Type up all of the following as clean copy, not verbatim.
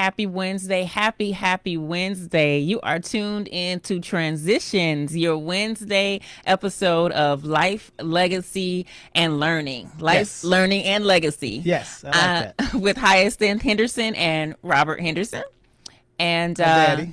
happy Wednesday. Happy Wednesday. You are tuned in to Transitions, your Wednesday episode of Life, Legacy, and Learning. Life, Learning, and Legacy. Yes, I like that. With Hyacinth Henderson and Robert Henderson. And her daddy.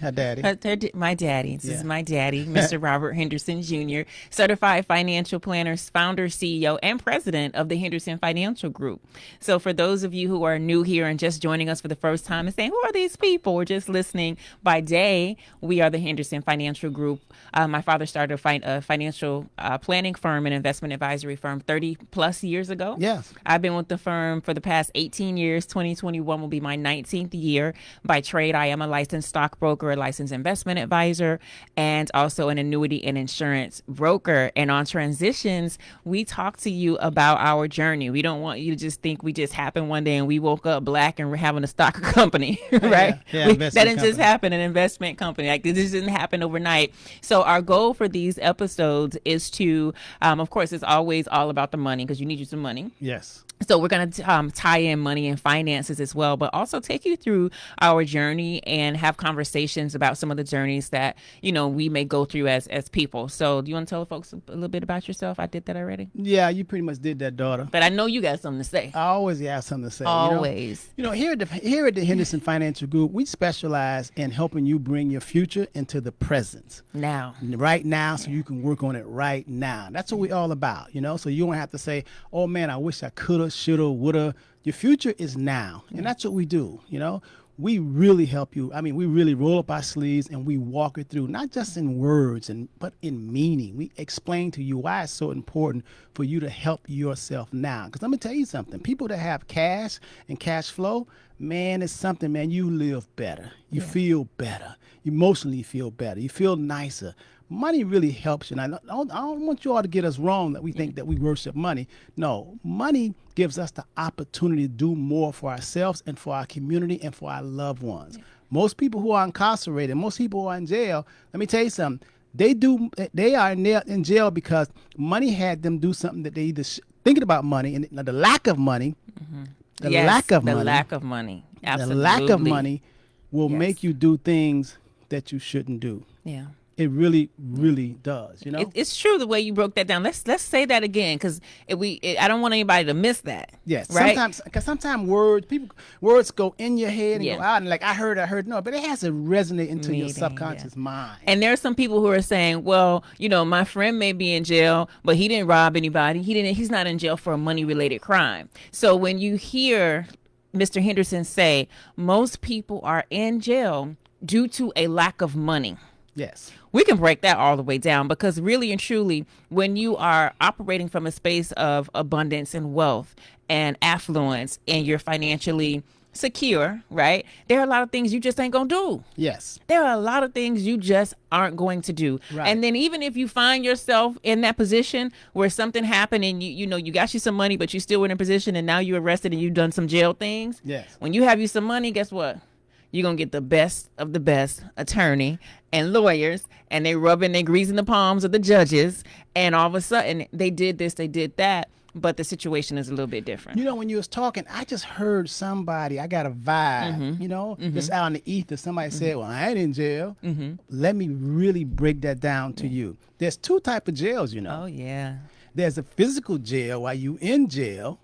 My daddy. This is my daddy, Mr. Robert Henderson Jr., certified financial planner, founder, CEO, and president of the Henderson Financial Group. So for those of you who are new here and just joining us for the first time and saying, who are these people? Or just listening by day, we are the Henderson Financial Group. My father started a financial planning firm and investment advisory firm 30 plus years ago. Yes. I've been with the firm for the past 18 years. 2021 will be my 19th year. By trade, I am a licensed stockbroker, a licensed investment advisor, and also an annuity and insurance broker. And on Transitions, we talk to you about our journey. We don't want you to just think we just happened one day and we woke up black and we're having a stock company, right? That didn't just happen, an investment company. Like this didn't happen overnight. So our goal for these episodes is to, of course, it's always all about the money because you need you some money. Yes. So we're going to tie in money and finances as well, but also take you through our journey and have conversations about some of the journeys that, we may go through as people. So do you want to tell folks a little bit about yourself? I did that already. Yeah, you pretty much did that, daughter. But I know you got something to say. I always have something to say. Always. Here at the Henderson Financial Group, we specialize in helping you bring your future into the present. Right now, so you can work on it right now. That's what we're all about, so you don't have to say, oh man, I wish I could have, shoulda, woulda. Your future is now, and that's what we do. We really help you. I mean, we really roll up our sleeves and we walk it through, not just in words but in meaning. We explain to you why it's so important for you to help yourself now. Because let me tell you something. People that have cash and cash flow, man, it's something, man. You live better. You feel better. You emotionally feel better. You feel nicer. Money really helps you. And I don't want you all to get us wrong that we think that we worship money. No, money gives us the opportunity to do more for ourselves and for our community and for our loved ones. Yeah. Most people who are incarcerated, most people who are in jail, let me tell you something. They are in jail because money had them do something that they either thinking about money and the lack of money. Mm-hmm. The lack of money. Absolutely. The lack of money will make you do things that you shouldn't do. Yeah. It really, really does. It's true the way you broke that down. Let's say that again because I don't want anybody to miss that. Yes. Right? Sometimes words go in your head and go out and like I heard no, but it has to resonate into your subconscious mind. And there are some people who are saying, well, my friend may be in jail, but he didn't rob anybody. He's not in jail for a money related crime. So when you hear Mr. Henderson say most people are in jail due to a lack of money. Yes. We can break that all the way down because really and truly, when you are operating from a space of abundance and wealth and affluence and you're financially secure, right? There are a lot of things you just ain't going to do. Yes. There are a lot of things you just aren't going to do. Right. And then even if you find yourself in that position where something happened and you got you some money, but you still were in a position and now you're arrested and you've done some jail things. Yes. When you have you some money, guess what? You're going to get the best of the best attorney and lawyers, and they rubbing their grease in the palms of the judges, and all of a sudden they did this, they did that, but the situation is a little bit different. When you was talking, I just heard somebody, I got a vibe, just out in the ether. Somebody said, well, I ain't in jail. Mm-hmm. Let me really break that down to you. There's two types of jails, Oh, yeah. There's a physical jail while you in jail,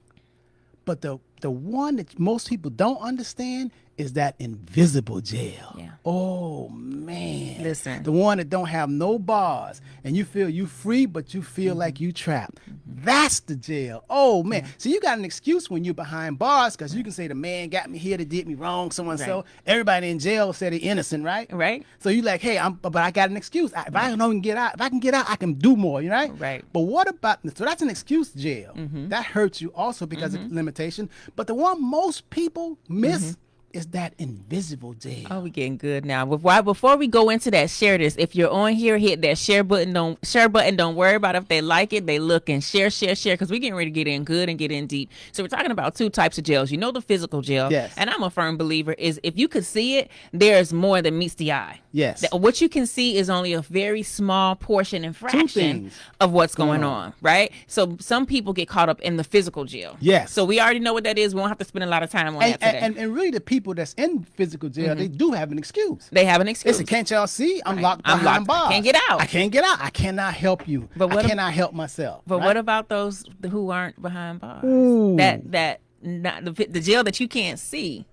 but the one that most people don't understand is that invisible jail. Yeah. Oh man. Listen. The one that don't have no bars and you feel you free, but you feel like you trapped. That's the jail. Oh man. So you got an excuse when you're behind bars because you can say the man got me here, they did me wrong, so and so. Everybody in jail said they're innocent, right? Right. So you like, hey, but I got an excuse. If I can get out, I can do more, right? Right. But what about, so that's an excuse jail. Mm-hmm. That hurts you also because of limitation. But the one most people miss is that invisible jail. Oh, we getting good now. Before we go into that, share this. If you're on here, hit that share button. Don't worry about if they like it. They look and share, because we're getting ready to get in good and get in deep. So we're talking about two types of jails. The physical jail. Yes. And I'm a firm believer is if you could see it, there's more than meets the eye. Yes. What you can see is only a very small portion and fraction of what's going on, right? So some people get caught up in the physical jail. Yes. So we already know what that is. We won't have to spend a lot of time on that today. And really the people people that's in physical jail, they do have an excuse. They have an excuse. Listen, can't y'all see? I'm locked behind bars. I can't get out. I can't get out. I cannot help you. But I cannot help myself. But what about those who aren't behind bars? Ooh. That not the jail that you can't see.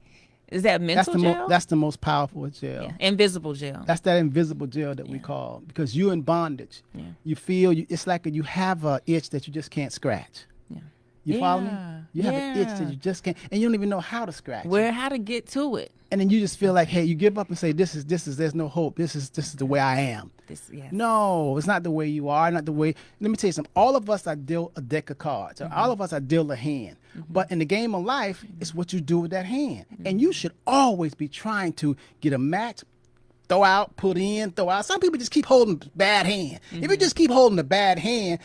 Is that mental jail? That's the most powerful jail. Yeah. Invisible jail. That's that invisible jail that we call, because you're in bondage. Yeah. You feel it's like you have an itch that you just can't scratch. Yeah. You follow me? You have an itch that you just can't, and you don't even know how to scratch. How to get to it. And then you just feel like, hey, you give up and say, this is there's no hope. This is the way I am. No, it's not the way you are, not the way. Let me tell you something. All of us are dealt a deck of cards. All of us are dealt a hand. But in the game of life, it's what you do with that hand. And you should always be trying to get a match, throw out, put in, throw out. Some people just keep holding bad hand. If you just keep holding a bad hand,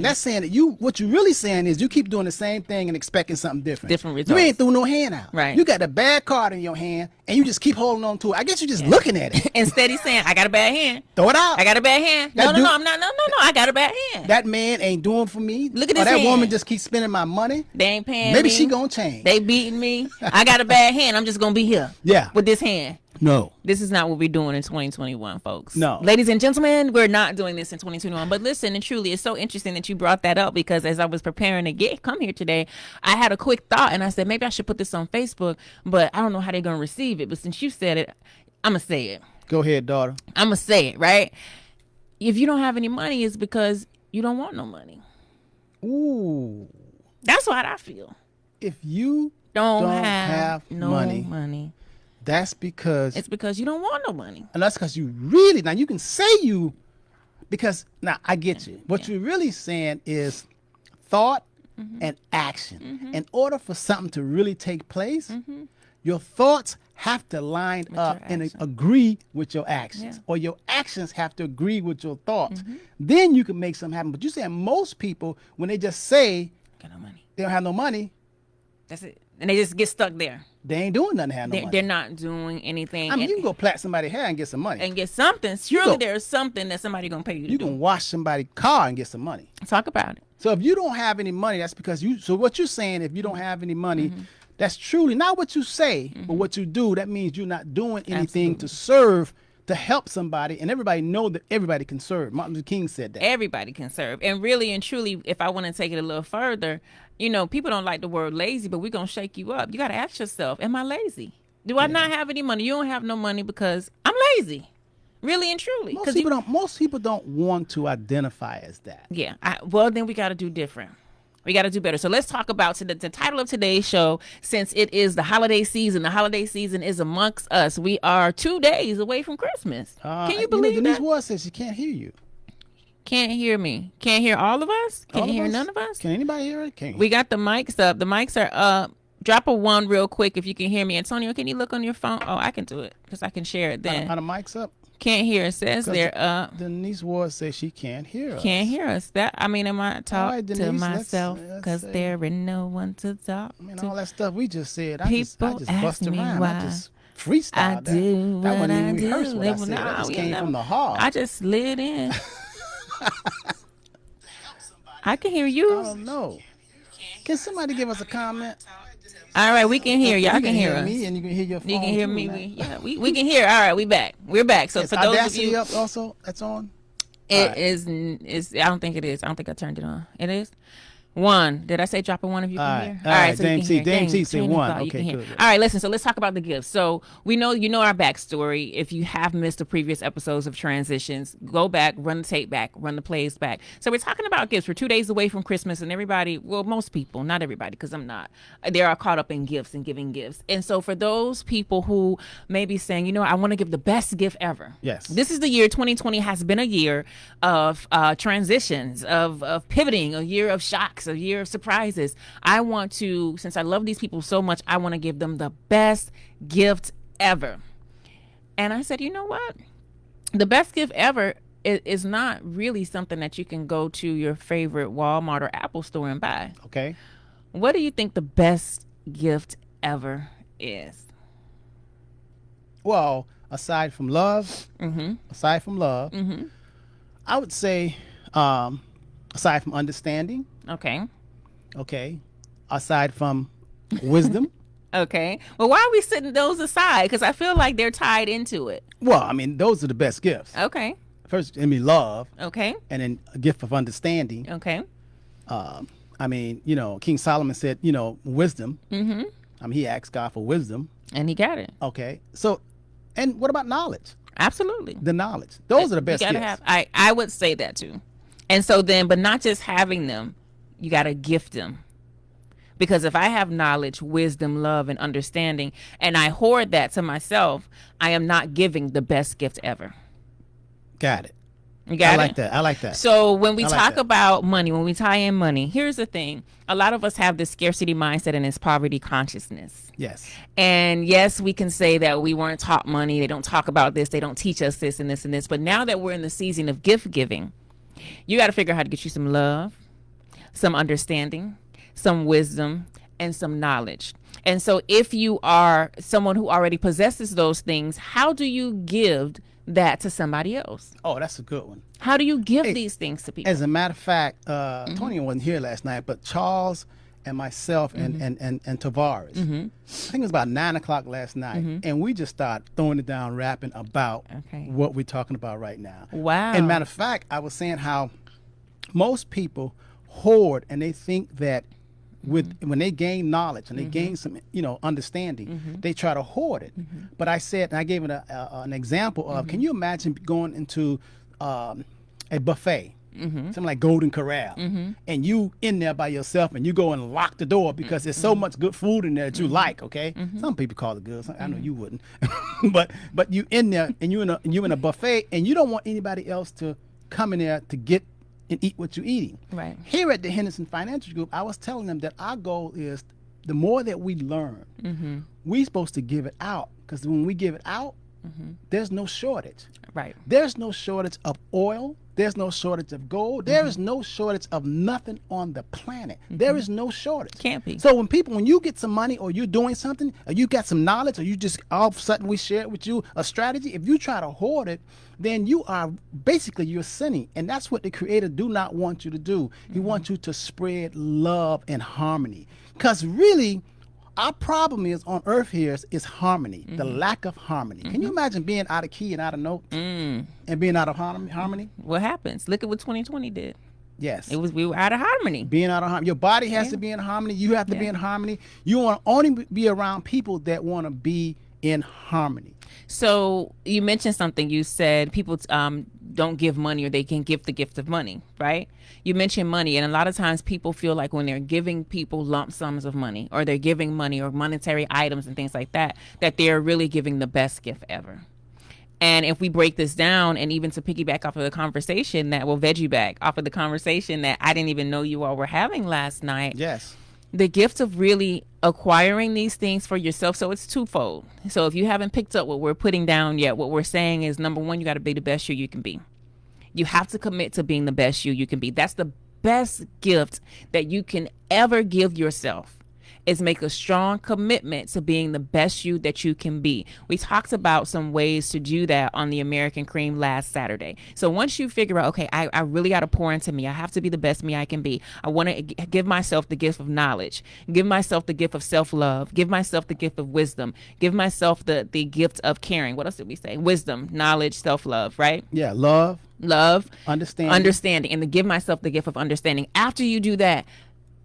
that's saying that what you really saying is you keep doing the same thing and expecting something different. Different results. You ain't threw no hand out. Right. You got a bad card in your hand and you just keep holding on to it. I guess you're just looking at it. Instead he's saying, I got a bad hand. Throw it out. I got a bad hand. No, I'm not. No, I got a bad hand. That man ain't doing for me. Look at this hand. That woman just keeps spending my money. They ain't paying Maybe me. she gonna change. They beating me. I got a bad hand. I'm just gonna be here. Yeah. With this hand. No. This is not what we're doing in 2021, folks. No. Ladies and gentlemen, we're not doing this in 2021. But listen, and truly, it's so interesting that you brought that up, because as I was preparing to come here today, I had a quick thought and I said, maybe I should put this on Facebook, but I don't know how they're going to receive it. But since you said it, I'm going to say it. Go ahead, daughter. I'm going to say it, right? If you don't have any money, it's because you don't want no money. Ooh. That's what I feel. If you don't have no money. That's because it's because you don't want no money. And that's because you now you can say because now I get you. What you're really saying is thought and action. In order for something to really take place, your thoughts have to line up and agree with your actions, or your actions have to agree with your thoughts. Then you can make something happen. But you saying most people, when they just say got no money, they don't have no money, that's it, and they just get stuck there. They ain't doing nothing to have no money. They're not doing anything. I mean, you can go plait somebody's hair and get some money. And get something. Surely there's something that somebody going to pay you to do. You can wash somebody's car and get some money. Talk about it. So if you don't have any money, that's because so what you're saying, if you don't have any money, that's truly not what you say, but what you do. That means you're not doing anything to serve, to help somebody. And everybody know that everybody can serve. Martin Luther King said that. Everybody can serve. And really and truly, if I want to take it a little further, people don't like the word lazy, but we're going to shake you up. You got to ask yourself, am I lazy? Do I not have any money? You don't have no money because I'm lazy. Really and truly. Most people don't want to identify as that. Yeah. Well, then we got to do different. We got to do better. So let's talk about the title of today's show. Since it is the holiday season is amongst us. We are 2 days away from Christmas. Can you believe that? Denise Ward says she can't hear you. Can't hear me. Can't hear all of us? Can't hear none of us? Can anybody hear it? We got the mics up. The mics are up. Drop a 1 real quick if you can hear me. Antonio, can you look on your phone? Oh, I can do it because I can share it then. Are the mics up? Can't hear. It says they're up. Denise Ward says she can't hear us. Can't hear us. Am I talking to myself because there ain't no one to talk to? All that stuff we just said. I just bust around. I just freestyle that. That wasn't even rehearsed what I said. That just came from the heart. I just slid in. I can hear you. I don't know. Can somebody give us a comment? All right, we can hear. Y'all can hear us. Me and you can hear your phone. You can hear me. We can hear. All right, we back. We're back. So for those of you, up also that's on. It is. I don't think it is. I don't think I turned it on. It is. 1. Did I say drop a 1 if you can hear? All right, so Dame C say 1. Okay, good. All right, listen. So let's talk about the gifts. So we know our backstory. If you have missed the previous episodes of Transitions, go back, run the tape back, run the plays back. So we're talking about gifts. We're 2 days away from Christmas, and everybody, well, most people, not everybody, because I'm not, they are caught up in gifts and giving gifts. And so for those people who may be saying, I want to give the best gift ever. Yes. This is the year 2020 has been a year of transitions, of pivoting, a year of shocks, a year of surprises. I want to, since I love these people so much, I want to give them the best gift ever. And I said, you know what? The best gift ever is not really something that you can go to your favorite Walmart or Apple store and buy. Okay. What do you think the best gift ever is? Well, aside from love, I would say, aside from understanding, okay, aside from wisdom, Okay. Well, why are we setting those aside? Because I feel like they're tied into it. Well, I mean, those are the best gifts. Okay. First, love. Okay. And then a gift of understanding. Okay. I mean, King Solomon said, wisdom. Mm-hmm. I mean, he asked God for wisdom. And he got it. Okay. So, and what about knowledge? Absolutely. The knowledge. Those are the best gifts. I would say that too. And so then, but not just having them, you got to gift them. Because if I have knowledge, wisdom, love, and understanding, and I hoard that to myself, I am not giving the best gift ever. Got it. You got it? I like that. So when we talk about money, when we tie in money, here's the thing. A lot of us have this scarcity mindset and this poverty consciousness. Yes. And yes, we can say that we weren't taught money. They don't talk about this. They don't teach us this and this and this. But now that we're in the season of gift giving, you got to figure out how to get you some love, some understanding, some wisdom, and some knowledge. And so if you are someone who already possesses those things, how do you give that to somebody else? Oh, that's a good one. How do you give these things to people? As a matter of fact, Tony wasn't here last night, but Charles and myself and Tavares, I think it was about 9 o'clock last night, and we just started throwing it down, rapping about what we're talking about right now. Wow. And matter of fact, I was saying how most people hoard, and they think that when they gain knowledge and they gain some understanding, they try to hoard it. But I said, and I gave it an example of, can you imagine going into a buffet, something like Golden Corral, and you in there by yourself, and you go and lock the door because there's so much good food in there that you like. Okay, some people call it good. I know you wouldn't, but you in there, and you in a buffet, and you don't want anybody else to come in there to get and eat what you're eating. Right. Here at the Henderson Financial Group, I was telling them that our goal is the more that we learn, we're supposed to give it out, because when we give it out, there's no shortage. Right. There's no shortage of oil. There's no shortage of gold. There is no shortage of nothing on the planet. There is no shortage. Can't be. So when you get some money, or you're doing something, or you got some knowledge, or you just all of a sudden we share with you a strategy, if you try to hoard it, then you're sinning. And that's what the Creator do not want you to do. He wants you to spread love and harmony. Because really, our problem is on earth here is harmony, the lack of harmony. Can you imagine being out of key and out of note and being out of harmony? What happens? Look at what 2020 did. Yes. We were out of harmony. Being out of harmony. Your body has to be in harmony. You have to be in harmony. You want to only be around people that want to be in harmony. So you mentioned something. You said people don't give money, or they can give the gift of money, right? You mentioned money, and a lot of times people feel like when they're giving people lump sums of money, or they're giving money or monetary items and things like that, that they're really giving the best gift ever. And if we break this down, and even to piggyback off of the conversation veggie back off of the conversation that I didn't even know you all were having last night. Yes. The gift of really acquiring these things for yourself. So it's twofold. So if you haven't picked up what we're putting down yet, what we're saying is, number one, you got to be the best you can be. You have to commit to being the best you can be. That's the best gift that you can ever give yourself, is make a strong commitment to being the best you that you can be. We talked about some ways to do that on the American Cream last Saturday. So once you figure out, okay, I really got to pour into me. I have to be the best me I can be. I want to give myself the gift of knowledge, give myself the gift of self-love, give myself the gift of wisdom, give myself the gift of caring. What else did we say? Wisdom, knowledge, self-love, right? Yeah, love, understanding, and to give myself the gift of understanding. After you do that,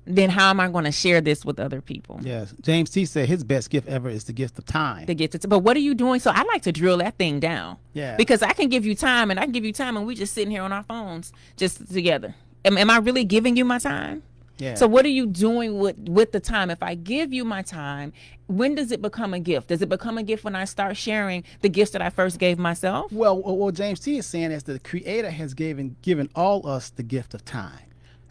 then how am I going to share this with other people? Yes. James T. said his best gift ever is the gift of time. But what are you doing? So I like to drill that thing down. Yeah. Because I can give you time, and we just sitting here on our phones just together. Am I really giving you my time? Yeah. So what are you doing with the time? If I give you my time, when does it become a gift? Does it become a gift when I start sharing the gifts that I first gave myself? Well, what James T. is saying is that the Creator has given all us the gift of time.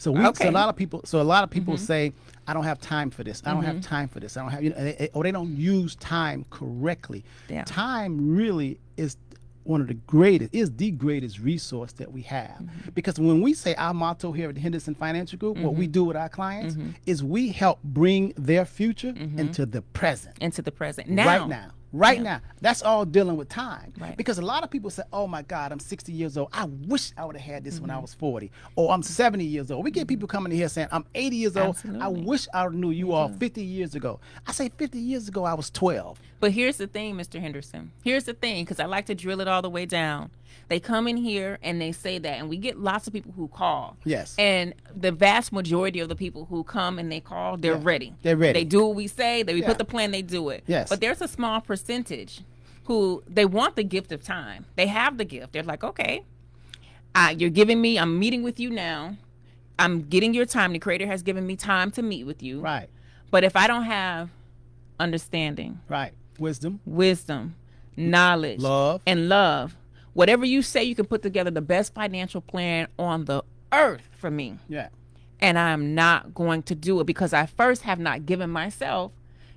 So a lot of people say, I don't have time for this. I don't have time for this. I don't have, or they don't use time correctly. Yeah. Time really is the greatest resource that we have. Because when we say our motto here at the Henderson Financial Group, what we do with our clients is we help bring their future into the present. Now. Right now. Right now. That's all dealing with time. Right. Because a lot of people say, oh my God, I'm 60 years old. I wish I would have had this when I was 40. Or I'm 70 years old. We get people coming in here saying, I'm 80 years old. Absolutely. I wish I knew you all 50 years ago. I say 50 years ago, I was 12. But here's the thing, Mr. Henderson. Here's the thing, because I like to drill it all the way down. They come in here and they say that, and we get lots of people who call. Yes. And the vast majority of the people who come and they call, they're ready. They're ready. They do what we say. We put the plan, they do it. Yes. But there's a small percentage who they want the gift of time. They have the gift. They're like, okay, you're giving me, I'm meeting with you now. I'm getting your time. The Creator has given me time to meet with you. Right. But if I don't have understanding. Right. Wisdom, knowledge, love, whatever you say, you can put together the best financial plan on the earth for me. Yeah. And I'm not going to do it because I first have not given myself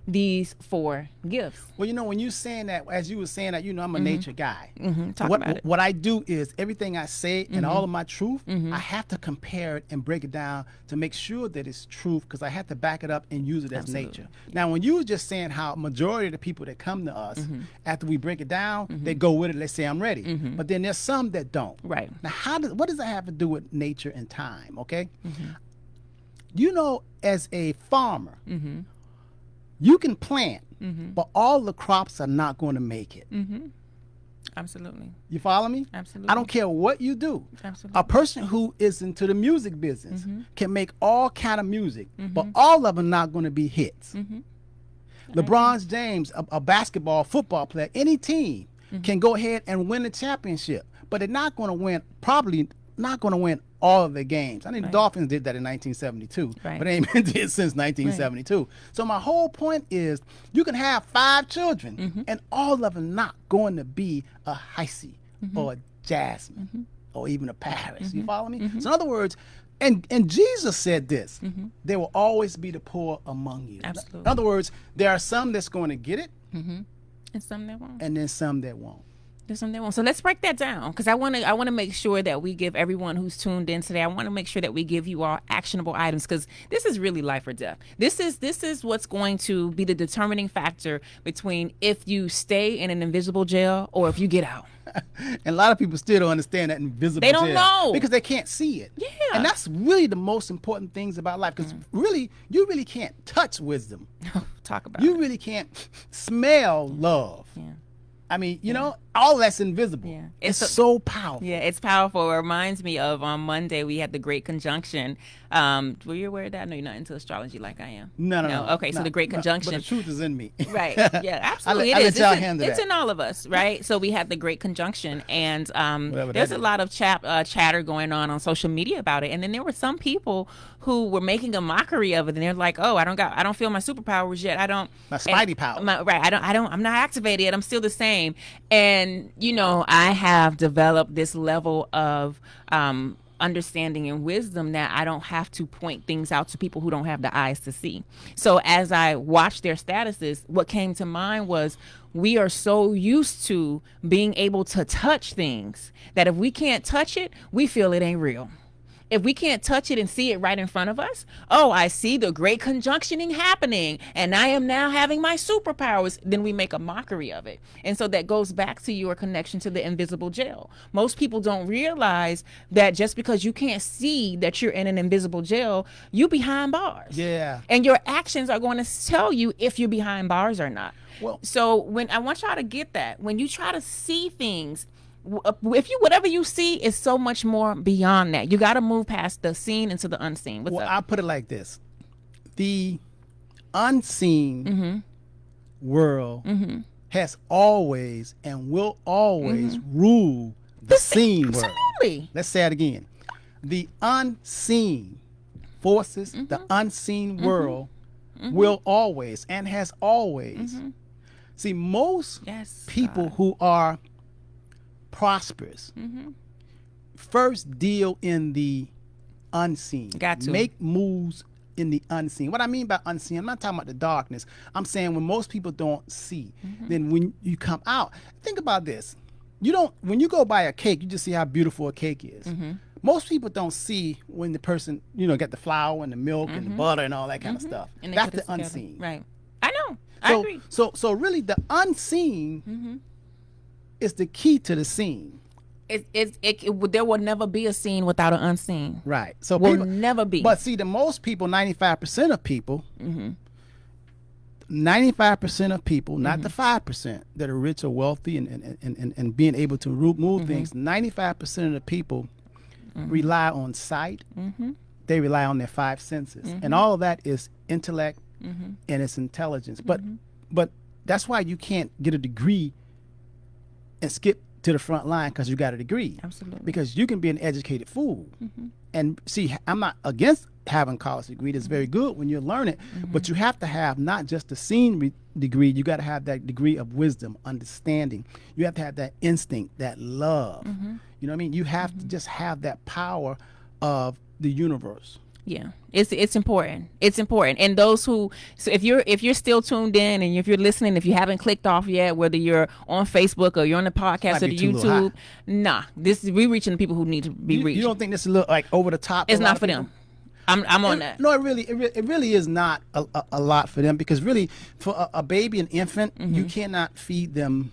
these 4 gifts. Well, when you're saying that, as you were saying that, I'm a nature guy. Talk about it. What I do is everything I say and all of my truth, I have to compare it and break it down to make sure that it's truth, because I have to back it up and use it as nature. Now, when you were just saying how majority of the people that come to us, after we break it down, they go with it. They say, I'm ready. But then there's some that don't. Right. Now, what does that have to do with nature and time? Okay. As a farmer, you can plant, but all the crops are not going to make it. Absolutely. You follow me? Absolutely. I don't care what you do. Absolutely. A person who is into the music business can make all kind of music, but all of them not going to be hits. LeBron James, a basketball, football player, any team can go ahead and win the championship, but they're not going to win, probably not going to win all of the games. I think the Dolphins did that in 1972, but they ain't been did since 1972. So my whole point is, you can have 5 children, and all of them not going to be a Hyacinth or a Jasmine or even a Paris. You follow me? So in other words, and Jesus said this: there will always be the poor among you. Absolutely. In other words, there are some that's going to get it, and some that won't. and then some that won't. So let's break that down, because I want to make sure that we give everyone who's tuned in today, I want to make sure that we give you all actionable items, because this is really life or death. This is what's going to be the determining factor between if you stay in an invisible jail or if you get out. And a lot of people still don't understand that invisible They don't jail know. because they can't see it. Yeah. And that's really the most important things about life, because you really can't touch wisdom. Talk about You it. really can't smell love. Yeah. I mean, all that's invisible. Yeah. It's so powerful. Yeah, it's powerful. It reminds me of on Monday we had the Great Conjunction. Were you aware of that? No, you're not into astrology like I am. No. Okay, so the Great Conjunction. But the truth is in me. Right. Yeah, absolutely. I'll It is. let y'all handle It's that. in all of us, right? So we had the Great Conjunction, and Whatever there's that a is. lot of chatter going on social media about it. And then there were some people who were making a mockery of it, and they're like, "Oh, I don't feel my superpowers yet. I don't My spidey power. I'm not activated yet. I'm still the same." And I have developed this level of understanding and wisdom that I don't have to point things out to people who don't have the eyes to see. So as I watched their statuses, what came to mind was, we are so used to being able to touch things that if we can't touch it, we feel it ain't real. If we can't touch it and see it right in front of us, I see the great conjunctioning happening and I am now having my superpowers, then we make a mockery of it. And so that goes back to your connection to the invisible jail. Most people don't realize that just because you can't see that you're in an invisible jail, you behind bars. Yeah. And your actions are going to tell you if you're behind bars or not. Well, so when I want y'all to get that, when you try to see things, whatever you see is so much more beyond that. You got to move past the seen into the unseen. What's up? I'll put it like this: the unseen world has always and will always rule the seen world. Absolutely. Let's say it again: the unseen forces, the unseen world, will always and has always. See, most people who are prosperous first deal in the unseen. Got to make moves in the unseen. What I mean by unseen, I'm not talking about the darkness. I'm saying when most people don't see, then when you come out, think about this. When you go buy a cake, you just see how beautiful a cake is. Most people don't see when the person, got the flour and the milk and the butter and all that kind of stuff. And That's the unseen. Right. I No, I agree. So really, the unseen is the key to the scene. There will never be a scene without an unseen. Right. So will never be. But see, the most people, 95% of people, 95% of people, not the 5% that are rich or wealthy and being able to move things, 95% of the people rely on sight. They rely on their five senses. And all of that is intellect and it's intelligence. But that's why you can't get a degree and skip to the front line because you got a degree. Absolutely. Because you can be an educated fool. And see, I'm not against having college degree. That's very good when you learn it. But you have to have not just the scene degree, you got to have that degree of wisdom, understanding. You have to have that instinct, that love. You know what I mean? You have to just have that power of the universe. Yeah, it's important. It's important. And those who, so if you're still tuned in and if you're listening, if you haven't clicked off yet, whether you're on Facebook or you're on the podcast or the YouTube, we're reaching the people who need to be reached. You don't think this is a little like over the top? It's not for them. I'm on that. No, it really is not a lot for them, because really for a baby, an infant, you cannot feed them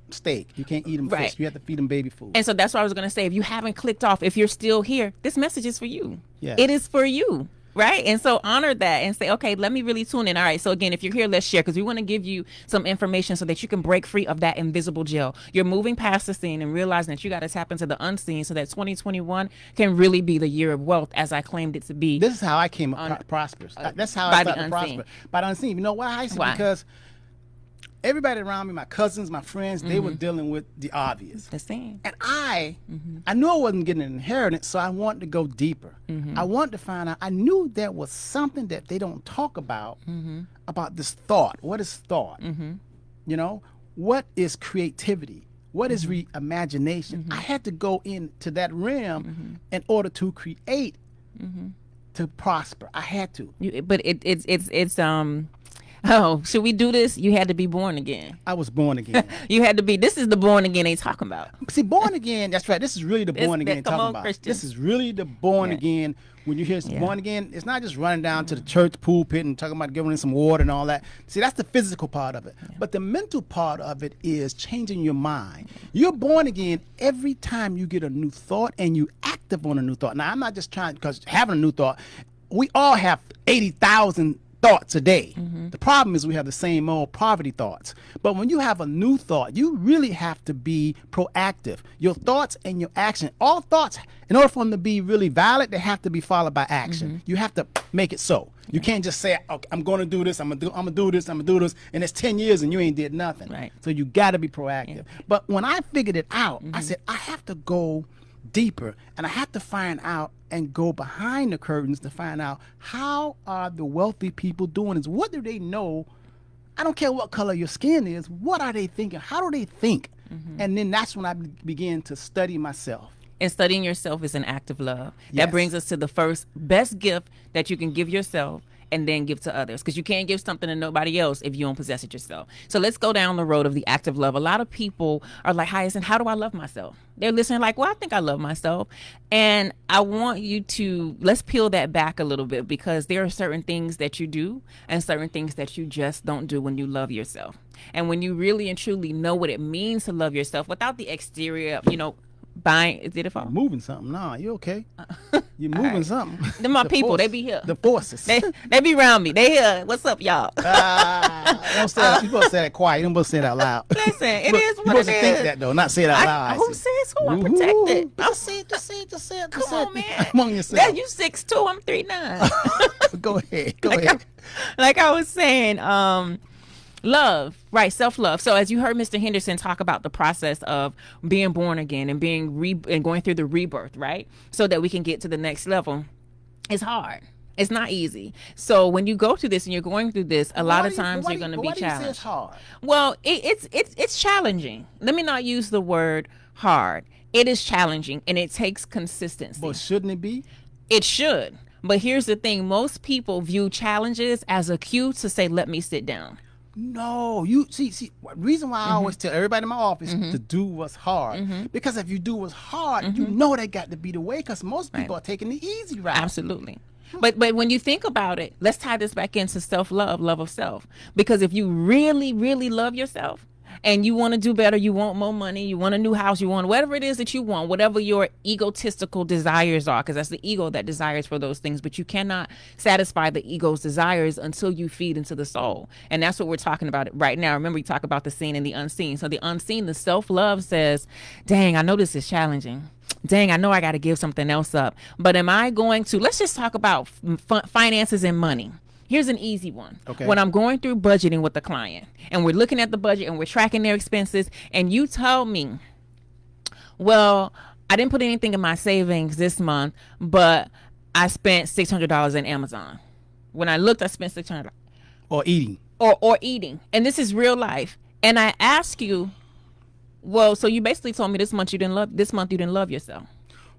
steak. You can't eat them fish. You have to feed them baby food. And so that's what I was going to say. If you haven't clicked off, if you're still here, this message is for you. Yeah. It is for you. Right. And so honor that and say, okay, let me really tune in. All right. So again, if you're here, let's share, because we want to give you some information so that you can break free of that invisible jail. You're moving past the scene and realizing that you got to tap into the unseen so that 2021 can really be the year of wealth, as I claimed it to be. This is how I came prosperous. That's how I started to prosper. By the unseen. You know why? Why? Because everybody around me, my cousins, my friends, they were dealing with the obvious. The same. And I knew I wasn't getting an inheritance, so I wanted to go deeper. I wanted to find out. I knew there was something that they don't talk about this thought. What is thought? You know, what is creativity? What is imagination? I had to go into that realm in order to create, to prosper. I had to. But it's oh, should we do this? You had to be born again. I was born again. You had to be. This is the born again they talking about. See, born again, that's right. This is really the born again talking about. Christian. This is really the born again. When you hear born again, it's not just running down to the church pulpit and talking about giving them some water and all that. See, that's the physical part of it. But the mental part of it is changing your mind. You're born again every time you get a new thought and you active on a new thought. Now, I'm not just trying, because having a new thought, we all have 80,000 thoughts a day. The problem is we have the same old poverty thoughts. But when you have a new thought, you really have to be proactive. Your thoughts and your action, all thoughts, in order for them to be really valid, they have to be followed by action. You have to make it so. You can't just say, okay, I'm going to do this, I'm going to do this, I'm going to do this, and it's 10 years and you ain't did nothing. Right. So you got to be proactive. But when I figured it out, I said, I have to go deeper, and I have to find out and go behind the curtains to find out, how are the wealthy people doing this? What do they know? I don't care what color your skin is. What are they thinking? How do they think? And then that's when I began to study myself. And studying yourself is an act of love. That brings us to the first best gift that you can give yourself and then give to others, because you can't give something to nobody else if you don't possess it yourself. So let's go down the road of the act of love. A lot of people are like, Hyacinth, how do I love myself? They're listening like, well, I think I love myself. And I want you to, let's peel that back a little bit, because there are certain things that you do and certain things that you just don't do when you love yourself. And when you really and truly know what it means to love yourself without the exterior, buying, did it fall? Moving something. Nah, you okay? You're moving something. Them my people, they be here. The forces. They be around me. They here. What's up, y'all? Don't say that. You're supposed to say that quiet. You're supposed to say that out loud. Listen, it is what it is. You're supposed to think that, though, not say it out loud. Who says who? I'm protected. Just say it. Come on, man. Among yourself. Yeah, you 6'2", I'm 3'9". Go ahead. Like I was saying, love, right? Self-love. So as you heard Mr. Henderson talk about the process of being born again and being and going through the rebirth, right? So that we can get to the next level. It's hard. It's not easy. So when you go through this and you're going through this, a lot of times you're going to be challenged. Why do you say it's hard? Well, it's challenging. Let me not use the word hard. It is challenging, and it takes consistency. But shouldn't it be? It should. But here's the thing. Most people view challenges as a cue to say, let me sit down. No, you see, reason why I always tell everybody in my office to do what's hard, because if you do what's hard, you know that got to be the way, because most people are taking the easy route. Absolutely. But when you think about it, let's tie this back into self-love, love of self. Because if you really, really love yourself and you want to do better, you want more money, you want a new house, you want whatever it is that you want, whatever your egotistical desires are, because that's the ego that desires for those things. But you cannot satisfy the ego's desires until you feed into the soul. And that's what we're talking about right now. Remember, we talk about the seen and the unseen. So the unseen, the self-love says, dang, I know this is challenging. Dang, I know I got to give something else up. But am I going to, let's just talk about finances and money. Here's an easy one. Okay. When I'm going through budgeting with the client and we're looking at the budget and we're tracking their expenses and you tell me, well, I didn't put anything in my savings this month, but I spent $600 in Amazon. When I looked, I spent $600. Or eating. Or eating. And this is real life. And I ask you, well, so you basically told me this month you didn't love yourself.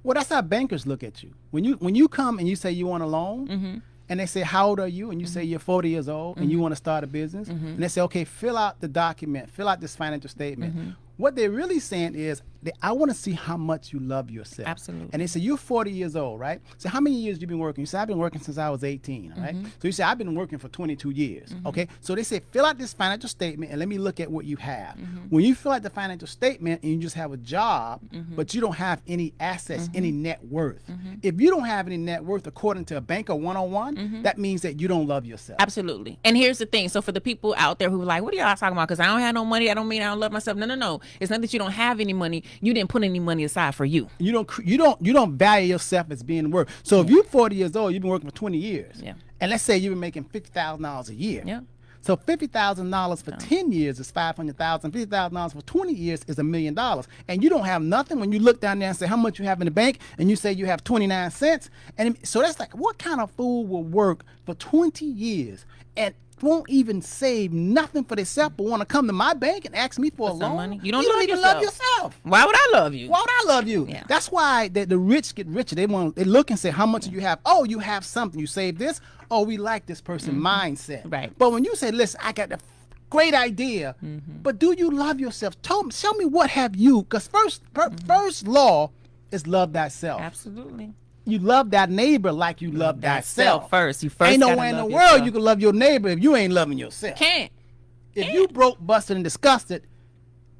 Well, that's how bankers look at you. When you come and you say you want a loan, and they say, how old are you? And you say you're 40 years old and you want to start a business. And they say, okay, fill out the document, fill out this financial statement. What they're really saying is, I want to see how much you love yourself. Absolutely. And they say, you're 40 years old, right? So how many years have you been working? You say, I've been working since I was 18, all right? So you say, I've been working for 22 years, okay? So they say, fill out this financial statement and let me look at what you have. When you fill out the financial statement and you just have a job, but you don't have any assets, any net worth. If you don't have any net worth, according to a banker 101, that means that you don't love yourself. Absolutely. And here's the thing. So for the people out there who are like, what are y'all talking about? Because I don't have no money. I don't mean I don't love myself. No. It's not that you don't have any money. You didn't put any money aside for you. You don't value yourself as being worth. So if you're 40 years old, you've been working for 20 years. Yeah. And let's say you've been making $50,000 a year. Yeah. So $50,000 for 10 years is $500,000. $50,000 for 20 years is $1 million. And you don't have nothing when you look down there and say how much you have in the bank and you say you have 29 cents. And so that's like, what kind of fool will work for 20 years and won't even save nothing for themselves but want to come to my bank and ask me for a loan? Money. You don't even love yourself. Why would I love you? Why would I love you? Yeah. That's why the rich get richer. They look and say, how much do you have? Oh, you have something. You save this. Oh, we like this person mindset. Right. But when you say, listen, I got the great idea, but do you love yourself? Show me what have you, because first law is love thyself. Absolutely. You love that neighbor like you love thyself. First. You first ain't gotta nowhere in the love world yourself. you can love your neighbor if you ain't loving yourself. Can't. If you broke, busted, and disgusted,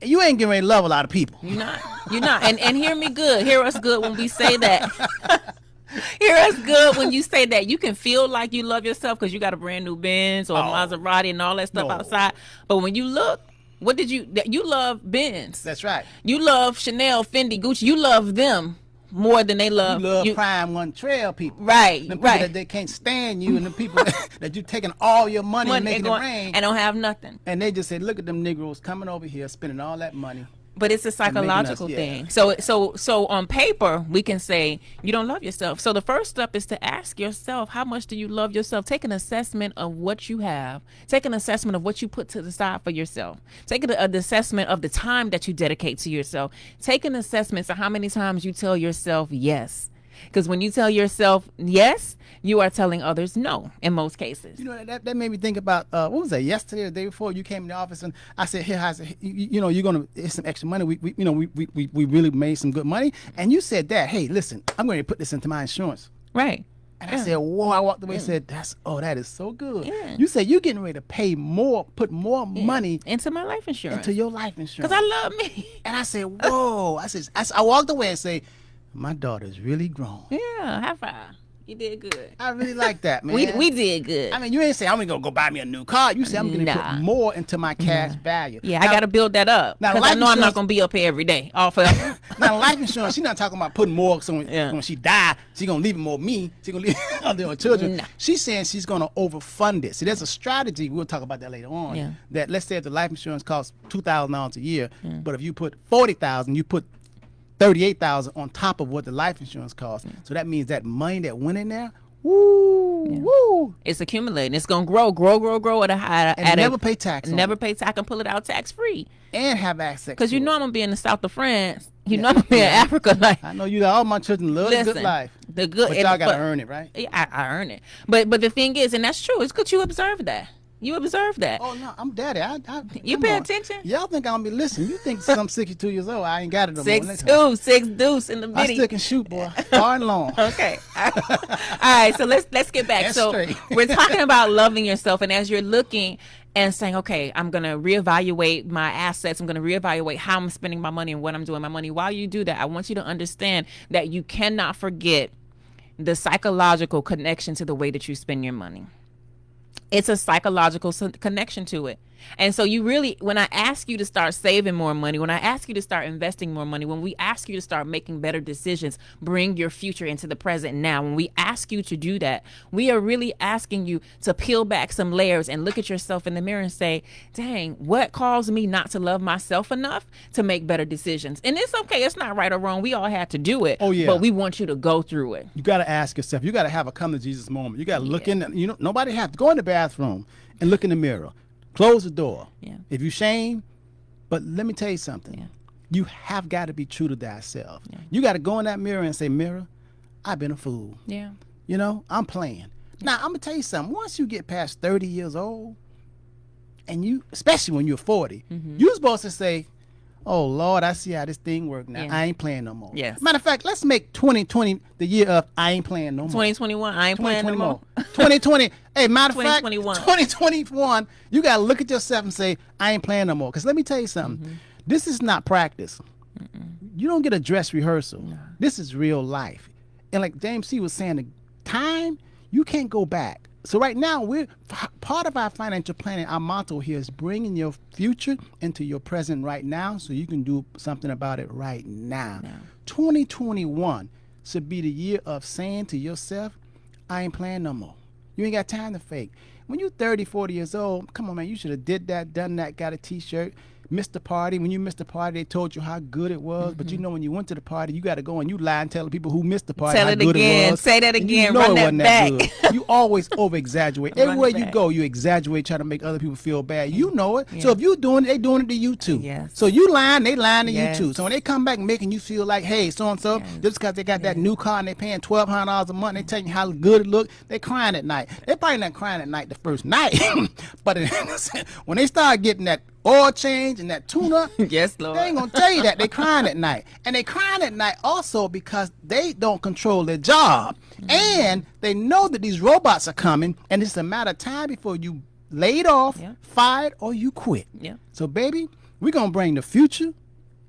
you ain't getting ready to love a lot of people. You're not. And hear me good. Hear us good when we say that. Hear us good when you say that. You can feel like you love yourself because you got a brand new Benz or a Maserati and all that stuff outside. But when you look, you love Benz. That's right. You love Chanel, Fendi, Gucci. You love them more than they love you. Love Prime One Trail people. Right, the people that they can't stand you and the people that you taking all your money and making it rain. And don't have nothing. And they just say, look at them Negroes coming over here spending all that money. But it's a psychological thing. So on paper, we can say you don't love yourself. So the first step is to ask yourself, how much do you love yourself? Take an assessment of what you have. Take an assessment of what you put to the side for yourself. Take an assessment of the time that you dedicate to yourself. Take an assessment of how many times you tell yourself yes. Because when you tell yourself yes, you are telling others no in most cases. You know, that made me think about, what was that, yesterday or the day before you came in the office and I said, you're going to, it's some extra money. We really made some good money. And you said that, hey, listen, I'm going to put this into my insurance. Right. And I said, whoa, I walked away and said, that is so good. Yeah. You said you're getting ready to pay more, put more money into my life insurance. Into your life insurance. Because I love me. And I said, whoa. I walked away and say, my daughter's really grown. Yeah, high five. You did good. I really like that, man. we did good. I mean, you ain't say I'm gonna go buy me a new car. You say I'm gonna put more into my cash value. Yeah, now, I gotta build that up. Because I know I'm not gonna be up here every day. Now, life insurance, she's not talking about putting more. So when she die, she's gonna leave it more me. She's gonna leave it on her children. She's saying she's gonna overfund it. See, there's a strategy. We'll talk about that later on. Yeah. That let's say if the life insurance costs $2,000 a year, but if you put $40,000, you put $38,000 on top of what the life insurance costs. So that means that money that went in there, woo, it's accumulating. It's gonna grow at a high. And never pay tax. Never pay tax. I can pull it out tax free and have access. Because you know I'm gonna be in the south of France. You know I'm gonna be in Africa. Like I know you. All my children love the good life. The good. But y'all gotta earn it, right? Yeah, I earn it. But the thing is, and that's true. It's because you observe that. You observe that. Oh no, I'm daddy. You pay attention. Y'all think I'm gonna be listening? You think I'm 62 years old? I ain't got it no more. 6'2", 6 deuce in the I bitty. still can shoot, boy, far and long. Okay. All right. So let's get back. That's so straight. We're talking about loving yourself, and as you're looking and saying, okay, I'm gonna reevaluate my assets. I'm gonna reevaluate how I'm spending my money and what I'm doing with my money. While you do that, I want you to understand that you cannot forget the psychological connection to the way that you spend your money. It's a psychological connection to it. And so you really, when I ask you to start saving more money, when I ask you to start investing more money, when we ask you to start making better decisions, bring your future into the present now, when we ask you to do that, we are really asking you to peel back some layers and look at yourself in the mirror and say, dang, what caused me not to love myself enough to make better decisions? And it's okay. It's not right or wrong. We all had to do it. Oh, yeah. But we want you to go through it. You got to ask yourself. You got to have a come to Jesus moment. You got to look in. Nobody has to go in the bathroom and look in the mirror. Close the door. Yeah. If you shame, but let me tell you something. Yeah. You have got to be true to thyself. Yeah. You got to go in that mirror and say, mirror, I've been a fool. Yeah. I'm playing. Now, I'm going to tell you something. Once you get past 30 years old, and you, especially when you're 40, you're supposed to say, oh, Lord, I see how this thing works now. Yeah. I ain't playing no more. Yes. Matter of fact, let's make 2020 the year of I ain't playing no more. 2021, I ain't playing no more. 2020. Hey, matter of fact, 2021. 2021, you got to look at yourself and say, I ain't playing no more. Because let me tell you something. This is not practice. You don't get a dress rehearsal. No. This is real life. And like James C. was saying, the time, you can't go back. So right now, part of our financial planning, our motto here is bringing your future into your present right now so you can do something about it right now. 2021 should be the year of saying to yourself, I ain't playing no more. You ain't got time to fake. When you're 30, 40 years old, come on, man, you should have did that, done that, got a T-shirt, missed the party. When you missed the party, they told you how good it was. But when you went to the party, you got to go and you lie and tell the people who missed the party how good it was. Say that again. Run that back. That you always over-exaggerate. Everywhere you go, you exaggerate, try to make other people feel bad. You know it. Yeah. So if you're doing it, they doing it to you too. Yes. So you lying, they lying to you too. So when they come back making you feel like, hey, so-and-so, just because they got that new car and they paying $1,200 a month, they telling you how good it look, they crying at night. They probably not crying at night the first night. But when they start getting that oil change and that tune-up, yes, Lord, they ain't gonna tell you that. They crying at night. And they crying at night also because they don't control their job. And they know that these robots are coming, and it's a matter of time before you laid off, fired, or you quit. So baby, we're gonna bring the future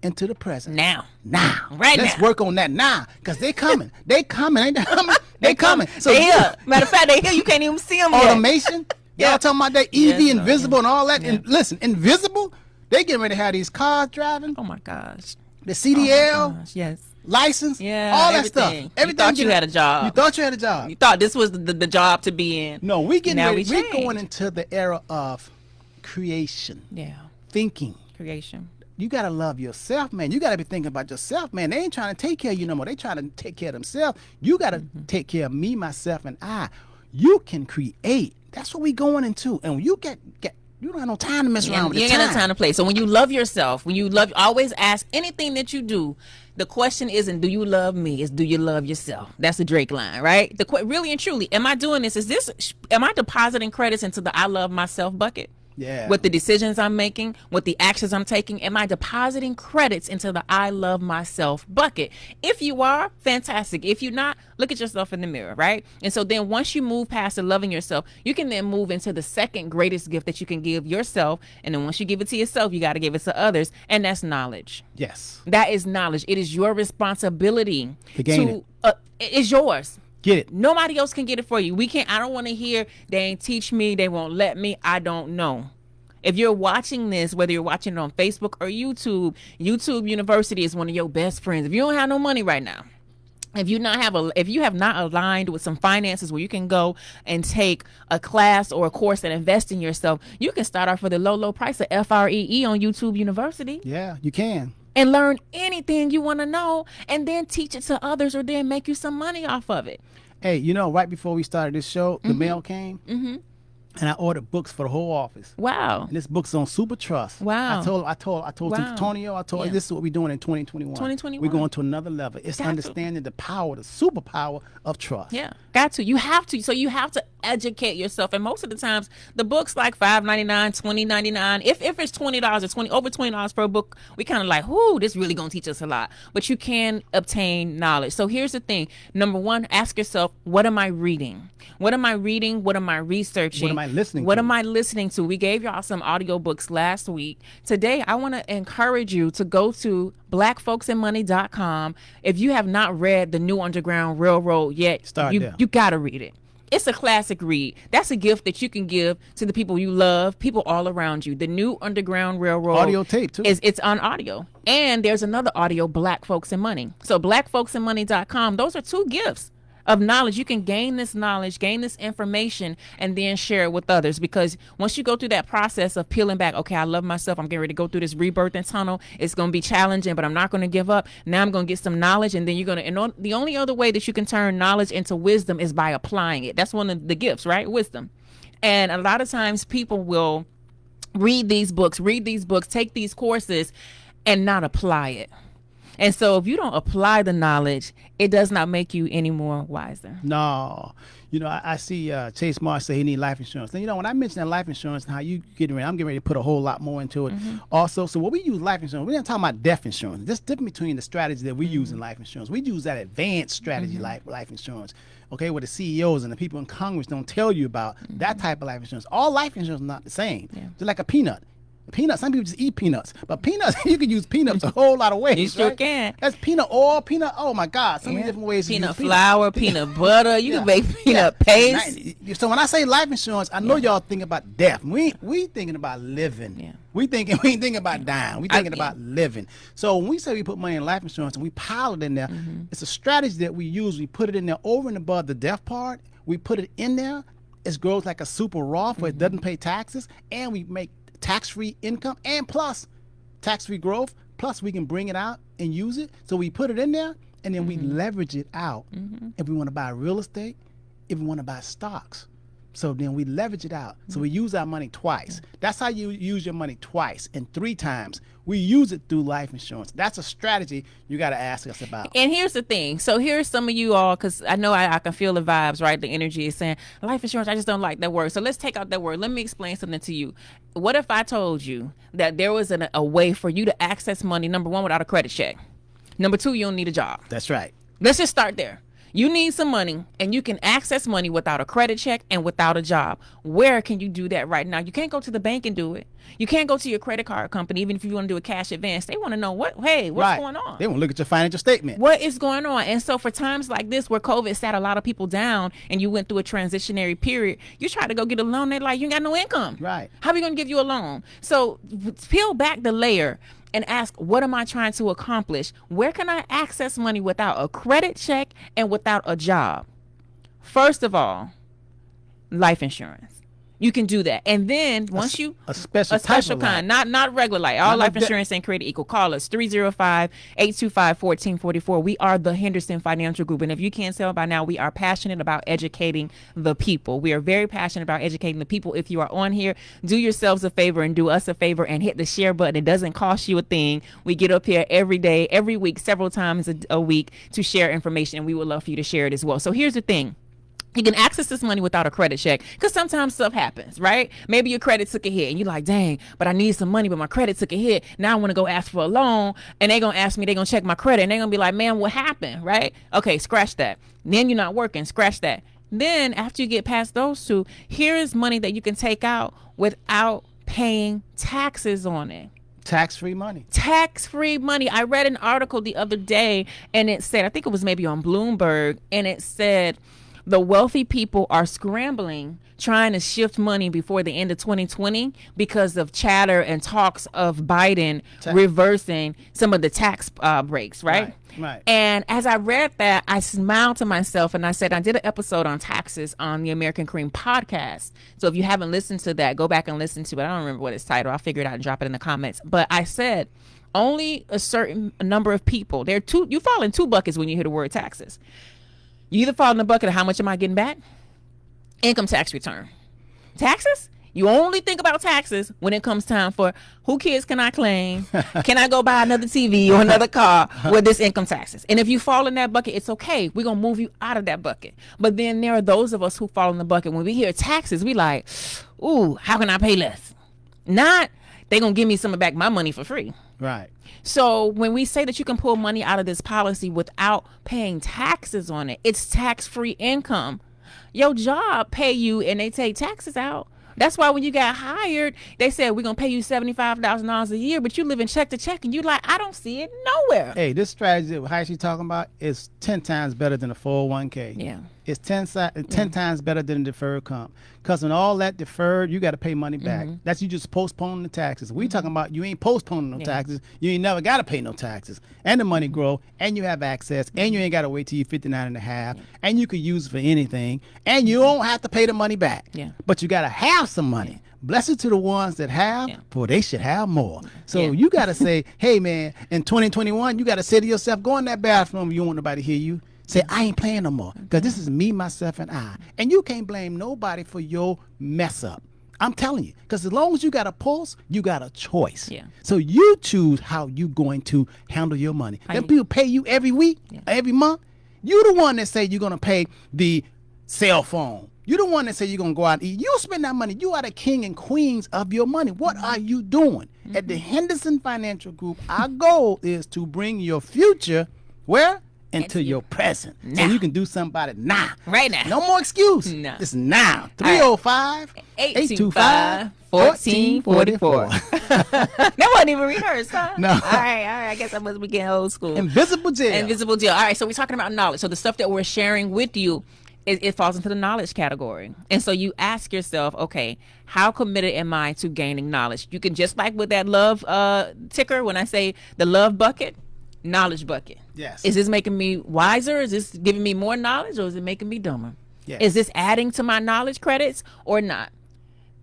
into the present. Now. Let's work on that now. Because they coming. They coming. Ain't they coming? They coming. So they here. Matter of fact, they here. You can't even see them automation. Y'all talking about that EV, invisible, and all that. And listen, invisible, they getting ready to have these cars driving. Oh my gosh. The CDL. Oh my gosh, yes. License. Yeah. All that stuff. Everything. You thought you had a job. You thought you had a job. You thought this was the job to be in. No, we getting ready. We're going into the era of creation. Yeah. Thinking. Creation. You got to love yourself, man. You got to be thinking about yourself, man. They ain't trying to take care of you no more. They trying to take care of themselves. You got to take care of me, myself, and I. You can create. That's what we going into. And when you get you don't have no time to mess around with the time. You ain't got no time to play. So when you love yourself, always ask anything that you do. The question isn't, do you love me? It's, do you love yourself? That's the Drake line, right? Really and truly, am I doing this? Am I depositing credits into the I love myself bucket? Yeah. With the decisions I'm making, with the actions I'm taking, am I depositing credits into the I love myself bucket? If you are, fantastic. If you're not, look at yourself in the mirror, right? And so then once you move past the loving yourself, you can then move into the second greatest gift that you can give yourself. And then once you give it to yourself, you got to give it to others. And that's knowledge. Yes. That is knowledge. It is your responsibility to gain it. It's yours. Get it. Nobody else can get it for you. I don't want to hear they ain't teach me, they won't let me. I don't know. If you're watching this, whether you're watching it on Facebook or YouTube University is one of your best friends. If you don't have no money right now, if you have not aligned with some finances where you can go and take a class or a course and invest in yourself, you can start off for the low price of FREE on YouTube University. Yeah, you can. And learn anything you want to know and then teach it to others or then make you some money off of it. Hey, right before we started this show, the mail came. And I ordered books for the whole office. Wow. And this book's on super trust. Wow. I told Antonio, this is what we're doing in 2021. 2021. We're going to another level. It's understanding the power, the superpower of trust. Yeah. Got to. You have to. So you have to educate yourself. And most of the times the book's like $5.99, $20.99. If it's $20 or over $20 for a book, we kind of like, whoo, this really gonna teach us a lot. But you can obtain knowledge. So here's the thing. Number one, ask yourself, what am I reading? What am I reading? What am I researching? What am I listening to? What am I listening to? We gave y'all some audiobooks last week. Today, I want to encourage you to go to blackfolksandmoney.com. If you have not read The New Underground Railroad yet, you got to read it. It's a classic read. That's a gift that you can give to the people you love, people all around you. The New Underground Railroad. Audio tape, too. It's on audio. And there's another audio, Black Folks and Money. So blackfolksandmoney.com, those are two gifts of knowledge. You can gain this knowledge, gain this information, and then share it with others. Because once you go through that process of peeling back, okay, I love myself, I'm getting ready to go through this rebirthing tunnel. It's going to be challenging, but I'm not going to give up. Now I'm going to get some knowledge, and then you're going to, and the only other way that you can turn knowledge into wisdom is by applying it. That's one of the gifts, right? Wisdom. And a lot of times people will read these books, take these courses, and not apply it. And so if you don't apply the knowledge, it does not make you any more wiser. No. You know, I see Chase Marsh say he need life insurance. And, you know, when I mention that life insurance and how you getting ready, I'm getting ready to put a whole lot more into it. Also, so when we use life insurance, we're not talking about death insurance. There's difference between the strategy that we use in life insurance. We use that advanced strategy like life insurance, okay, where the CEOs and the people in Congress don't tell you about that type of life insurance. All life insurance is not the same. Just like a peanut. Peanuts, some people just eat peanuts, but peanuts, you can use peanuts a whole lot of ways. You sure right? can. That's peanut oil, oh my God, so many different ways to use peanut flour, peanut butter, you can make peanut paste. So when I say life insurance, I know y'all thinking about death. We thinking about living. We ain't thinking about dying. We thinking about living. So when we say we put money in life insurance and we pile it in there, it's a strategy that we use. We put it in there over and above the death part. We put it in there. It grows like a super Roth where it doesn't pay taxes, and we make tax-free income, and plus tax-free growth, plus we can bring it out and use it. So we put it in there, and then we leverage it out. If we want to buy real estate, if we want to buy stocks, so then we leverage it out. So we use our money twice. That's how you use your money twice, and 3 times we use it through life insurance. That's a strategy you got to ask us about. And here's the thing. So here's some of you all, because I know I can feel the vibes, right? The energy is saying, life insurance, I just don't like that word. So let's take out that word. Let me explain something to you. What if I told you that there was a way for you to access money, number one, without a credit check? Number 2, you don't need a job. That's right. Let's just start there. You need some money, and you can access money without a credit check and without a job. Where can you do that right now? You can't go to the bank and do it. You can't go to your credit card company, even if you want to do a cash advance. They want to know what's going on. They want to look at your financial statement. What is going on? And so for times like this where COVID sat a lot of people down and you went through a transitionary period, you try to go get a loan, they're like, you ain't got no income. Right. How are we going to give you a loan? So peel back the layer and ask, what am I trying to accomplish? Where can I access money without a credit check and without a job? First of all, life insurance. You can do that. And then once you a special kind, not regular life. All life insurance ain't created equal. Call us 305-825-1444. We are the Henderson Financial Group. And if you can't tell by now, we are passionate about educating the people. We are very passionate about educating the people. If you are on here, do yourselves a favor and do us a favor and hit the share button. It doesn't cost you a thing. We get up here every day, every week, several times a week to share information, and we would love for you to share it as well. So here's the thing. You can access this money without a credit check, because sometimes stuff happens, right? Maybe your credit took a hit and you're like, dang, but I need some money, but my credit took a hit. Now I want to go ask for a loan, and they're going to ask me, they're going to check my credit, and they're going to be like, man, what happened, right? Okay, scratch that. Then you're not working, scratch that. Then after you get past those two, here is money that you can take out without paying taxes on it. Tax-free money. Tax-free money. I read an article the other day, and it said, I think it was maybe on Bloomberg, and it said, the wealthy people are scrambling, trying to shift money before the end of 2020 because of chatter and talks of Biden reversing some of the tax breaks, right? Right. And as I read that, I smiled to myself and I said, I did an episode on taxes on the American Cream podcast. So if you haven't listened to that, go back and listen to it. I don't remember what it's titled. I'll figure it out and drop it in the comments. But I said, only a certain number of people, you fall in 2 buckets when you hear the word taxes. You either fall in the bucket of how much am I getting back? Income tax return. Taxes? You only think about taxes when it comes time for who kids can I claim? Can I go buy another TV or another car with this income taxes? And if you fall in that bucket, it's okay. We're going to move you out of that bucket. But then there are those of us who fall in the bucket. When we hear taxes, we like, ooh, how can I pay less? Not, they going to give me some back my money for free. Right. So when we say that you can pull money out of this policy without paying taxes on it, it's tax-free income. Your job pay you and they take taxes out. That's why when you got hired, they said, we're going to pay you $75,000 a year, but you live in check to check, and you're like, I don't see it nowhere. Hey, this strategy that how she's talking about is 10 times better than a 401k. Yeah. It's 10 times better than deferred comp. Because when all that deferred, you got to pay money back. That's you just postponing the taxes. We talking about you ain't postponing no taxes. You ain't never got to pay no taxes. And the money grow, and you have access, and you ain't got to wait till you're 59 and a half, and you can use it for anything, and you don't have to pay the money back. Yeah. But you got to have some money. Blessed to the ones that have, for they should have more. So you got to say, hey, man, in 2021, you got to say to yourself, go in that bathroom, you don't want nobody to hear you. Say, I ain't playing no more, because this is me, myself, and I. And you can't blame nobody for your mess up. I'm telling you, because as long as you got a pulse, you got a choice. Yeah. So you choose how you going to handle your money. Them people pay you every week, every month. You the one that say you're going to pay the cell phone. You the one that say you're going to go out and eat. You spend that money. You are the king and queens of your money. What are you doing? At the Henderson Financial Group, our goal is to bring your future where? Into your present. Now. So you can do something about it now. Right now. No more excuse. No. It's now. 305-825-1444. That wasn't even rehearsed, huh? No. All right. I guess I must be getting old school. Invisible jail. Invisible jail. All right, so we're talking about knowledge. So the stuff that we're sharing with you, it falls into the knowledge category. And so you ask yourself, okay, how committed am I to gaining knowledge? You can, just like with that love ticker, when I say the love bucket, knowledge bucket. Yes. Is this making me wiser? Is this giving me more knowledge, or is it making me dumber? Yes. Is this adding to my knowledge credits or not?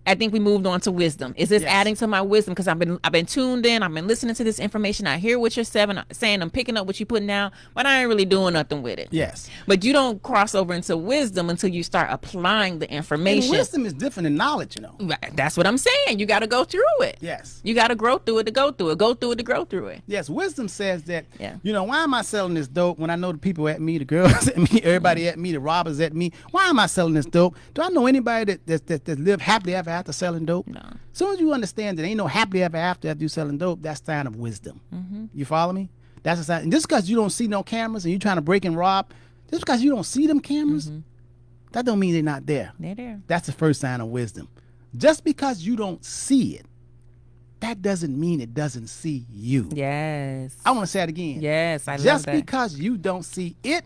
I think we moved on to wisdom. Is this adding to my wisdom? Because I've been tuned in. I've been listening to this information. I hear what you're saying. I'm picking up what you're putting down, but I ain't really doing nothing with it. Yes. But you don't cross over into wisdom until you start applying the information. And wisdom is different than knowledge, you know. Right. That's what I'm saying. You got to go through it. Yes. You got to grow through it to go through it. Go through it to grow through it. Yes. Wisdom says that, you know, why am I selling this dope when I know the people at me, the girls at me, everybody at me, the robbers at me? Why am I selling this dope? Do I know anybody that live happily ever after selling dope? No. As soon as you understand that ain't no happily ever after you selling dope, that's a sign of wisdom. You follow me? That's a sign. And just because you don't see no cameras and you trying to break and rob, just because you don't see them cameras, that don't mean they're not there. They're there. That's the first sign of wisdom. Just because you don't see it, that doesn't mean it doesn't see you. Yes. I want to say it again. Yes, I love that. Just because you don't see it,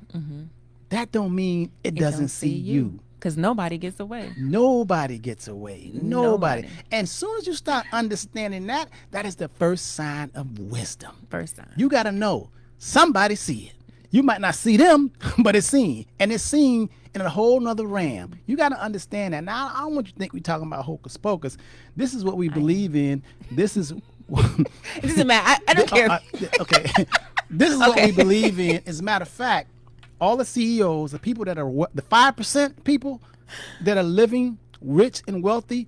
that don't mean it doesn't see you. Because nobody gets away. Nobody gets away. Nobody. And as soon as you start understanding that, that is the first sign of wisdom. First sign. You got to know somebody see it. You might not see them, but it's seen. And it's seen in a whole nother realm. You got to understand that. Now, I don't want you to think we're talking about hocus pocus. This is what we believe in. This is... It doesn't matter. I don't care. Okay. This is what we believe in. As a matter of fact, all the CEOs, the people that are the 5% people that are living rich and wealthy,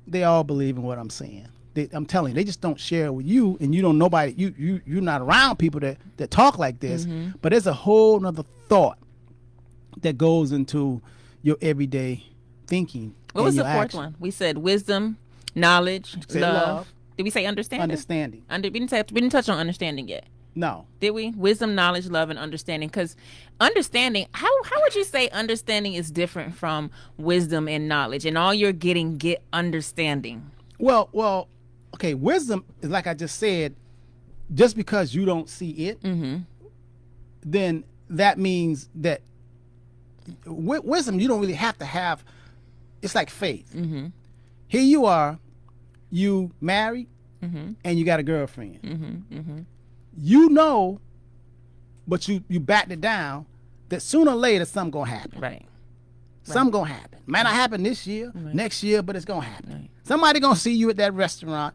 they all believe in what I'm saying. I'm telling you, they just don't share it with you, and you don't nobody. You're not around people that talk like this. But there's a whole nother thought that goes into your everyday thinking. What was the fourth one? We said wisdom, knowledge, love. Did we say understanding? Understanding. We didn't touch on understanding yet. No. Did we? Wisdom, knowledge, love, and understanding. Because understanding, how would you say understanding is different from wisdom and knowledge? And all you're getting, get understanding. Well, okay, wisdom is like I just said, just because you don't see it, then that means that wisdom, you don't really have to have, it's like faith. Here you are, you married, and you got a girlfriend. You know, but you backed it down, that sooner or later something gonna happen. Right. Something gonna happen. Might not happen this year, next year, but it's gonna happen. Somebody gonna see you at that restaurant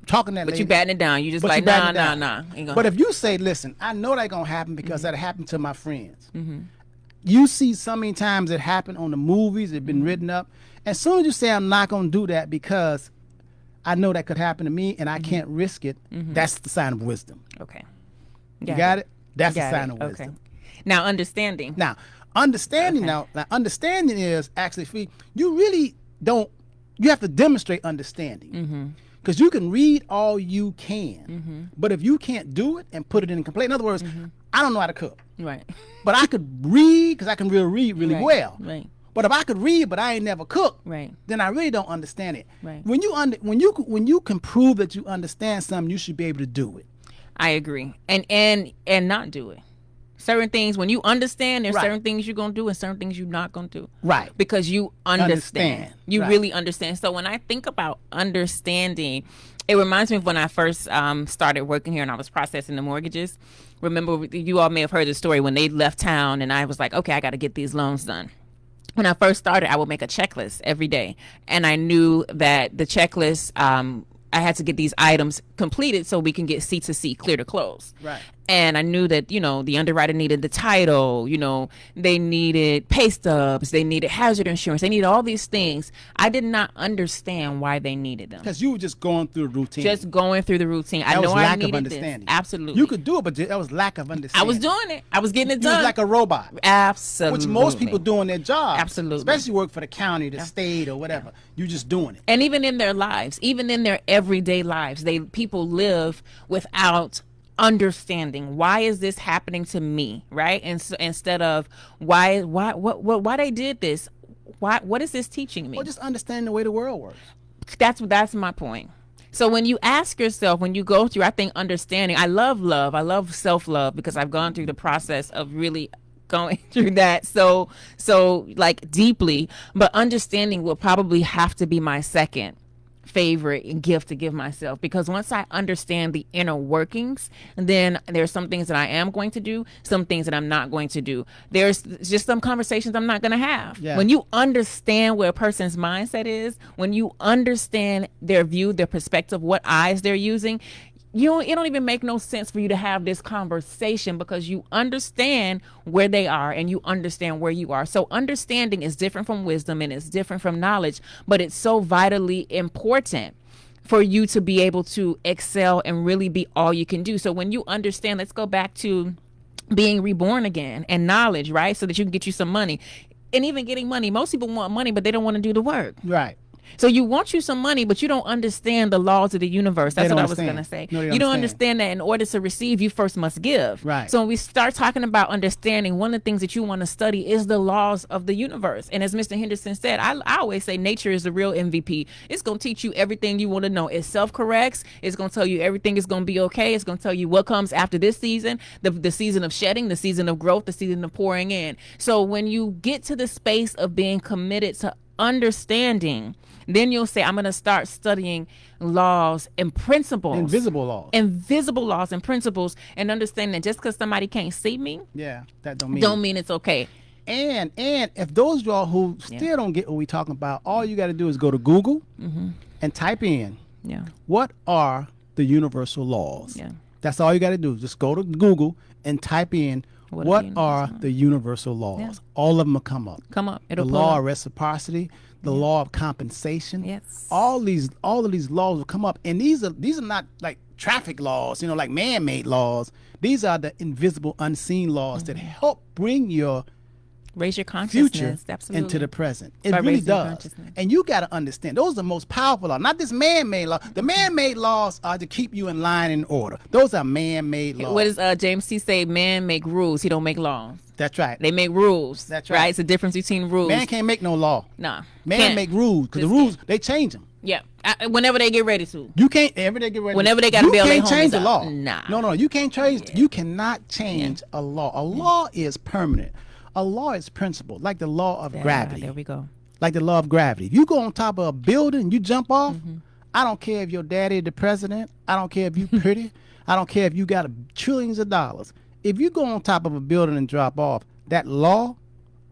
talking that. But you batting it down. You just like nah. But if you say, listen, I know that gonna happen because that happened to my friends. you see so many times it happen on the movies, it's been written up. As soon as you say, I'm not going to do that because I know that could happen to me and I can't risk it, that's the sign of wisdom. Okay. You got it? That's the sign of wisdom. Okay. Now, understanding. Now, understanding is actually, you really don't, you have to demonstrate understanding. Because you can read all you can, but if you can't do it and put it in a complaint, in other words, I don't know how to cook. Right. But I could read because I can read really well. Right. But if I could read, but I ain't never cooked, Right. then I really don't understand it. Right. When you can prove that you understand something, you should be able to do it. I agree, and not do it. Certain things, when you understand, there's Right. certain things you're gonna do and certain things you're not gonna do. Right. Because you understand. You Right. really understand. So when I think about understanding, it reminds me of when I first started working here and I was processing the mortgages. Remember, you all may have heard the story when they left town and I was like, okay, I got to get these loans done. When I first started, I would make a checklist every day. And I knew that the checklist, I had to get these items completed so we can get C to C, clear to close. Right. And I knew that, the underwriter needed the title, they needed pay stubs, they needed hazard insurance, they needed all these things. I did not understand why they needed them. Because you were just going through the routine. Just going through the routine. That I know was lack I needed of understanding. this. Absolutely. You could do it, but that was lack of understanding. I was doing it. I was getting it You was done. like a robot. Absolutely. Which most people doing their job. Absolutely. Especially work for the county, the state, or whatever. You just doing it. And even in their lives, even in their everyday lives, people live without understanding why is this happening to me, right? And so instead of why they did this, what is this teaching me? Or just understanding the way the world works. That's my point. So when you ask yourself, when you go through, I think understanding, I love love, I love self-love because I've gone through the process of really going through that so like deeply, but understanding will probably have to be my second favorite gift to give myself, because once I understand the inner workings, then there's some things that I am going to do, some things that I'm not going to do. There's just some conversations I'm not going to have. Yeah. When you understand where a person's mindset is, when you understand their view, their perspective, what eyes they're using, it don't even make no sense for you to have this conversation because you understand where they are and you understand where you are. So understanding is different from wisdom and it's different from knowledge, but it's so vitally important for you to be able to excel and really be all you can do. So when you understand, let's go back to being reborn again and knowledge, right? So that you can get you some money. And even getting money, most people want money, but they don't want to do the work. Right. So you want you some money, but you don't understand the laws of the universe. That's what I was going to say. No, you don't understand that in order to receive, you first must give. Right. So when we start talking about understanding, one of the things that you want to study is the laws of the universe. And as Mr. Henderson said, I always say nature is the real MVP. It's going to teach you everything you want to know. It self-corrects. It's going to tell you everything is going to be okay. It's going to tell you what comes after this season, the season of shedding, the season of growth, the season of pouring in. So when you get to the space of being committed to understanding, then you'll say, I'm going to start studying laws and principles. Invisible laws. Invisible laws and principles, and understand that just because somebody can't see me, that don't mean it's okay. And if those of y'all who still don't get what we're talking about, all you got to do is go to Google and type in, what are the universal laws? Yeah. That's all you got to do. Just go to Google and type in, what are the universal laws? Yeah. All of them will come up. It'll the pull law up. of reciprocity, the law of compensation. Yes. All of these laws will come up, and these are not like traffic laws, like man-made laws. These are the invisible, unseen laws that help bring your raise your future consciousness into the present. It By really raising your does. consciousness. And you got to understand, those are the most powerful laws, not this man-made law. The man-made laws are to keep you in line and order. Those are man-made laws. What does James C. say? Man make rules. He don't make laws. That's right. They make rules. That's right. It's the difference between rules. Man can't make no law. Nah. Man can't. make rules, because the Just rules, they change them. Yeah. Whenever they get ready to. You can't ever they get ready. Whenever they gotta bail their you can't change homies the out. law. Nah. No, you can't change. You cannot change a law. A law is permanent. A law is principle, like the law of gravity. There we go. Like the law of gravity. If you go on top of a building, you jump off. I don't care if your daddy the president. I don't care if you pretty. I don't care if you got trillions of dollars. If you go on top of a building and drop off, that law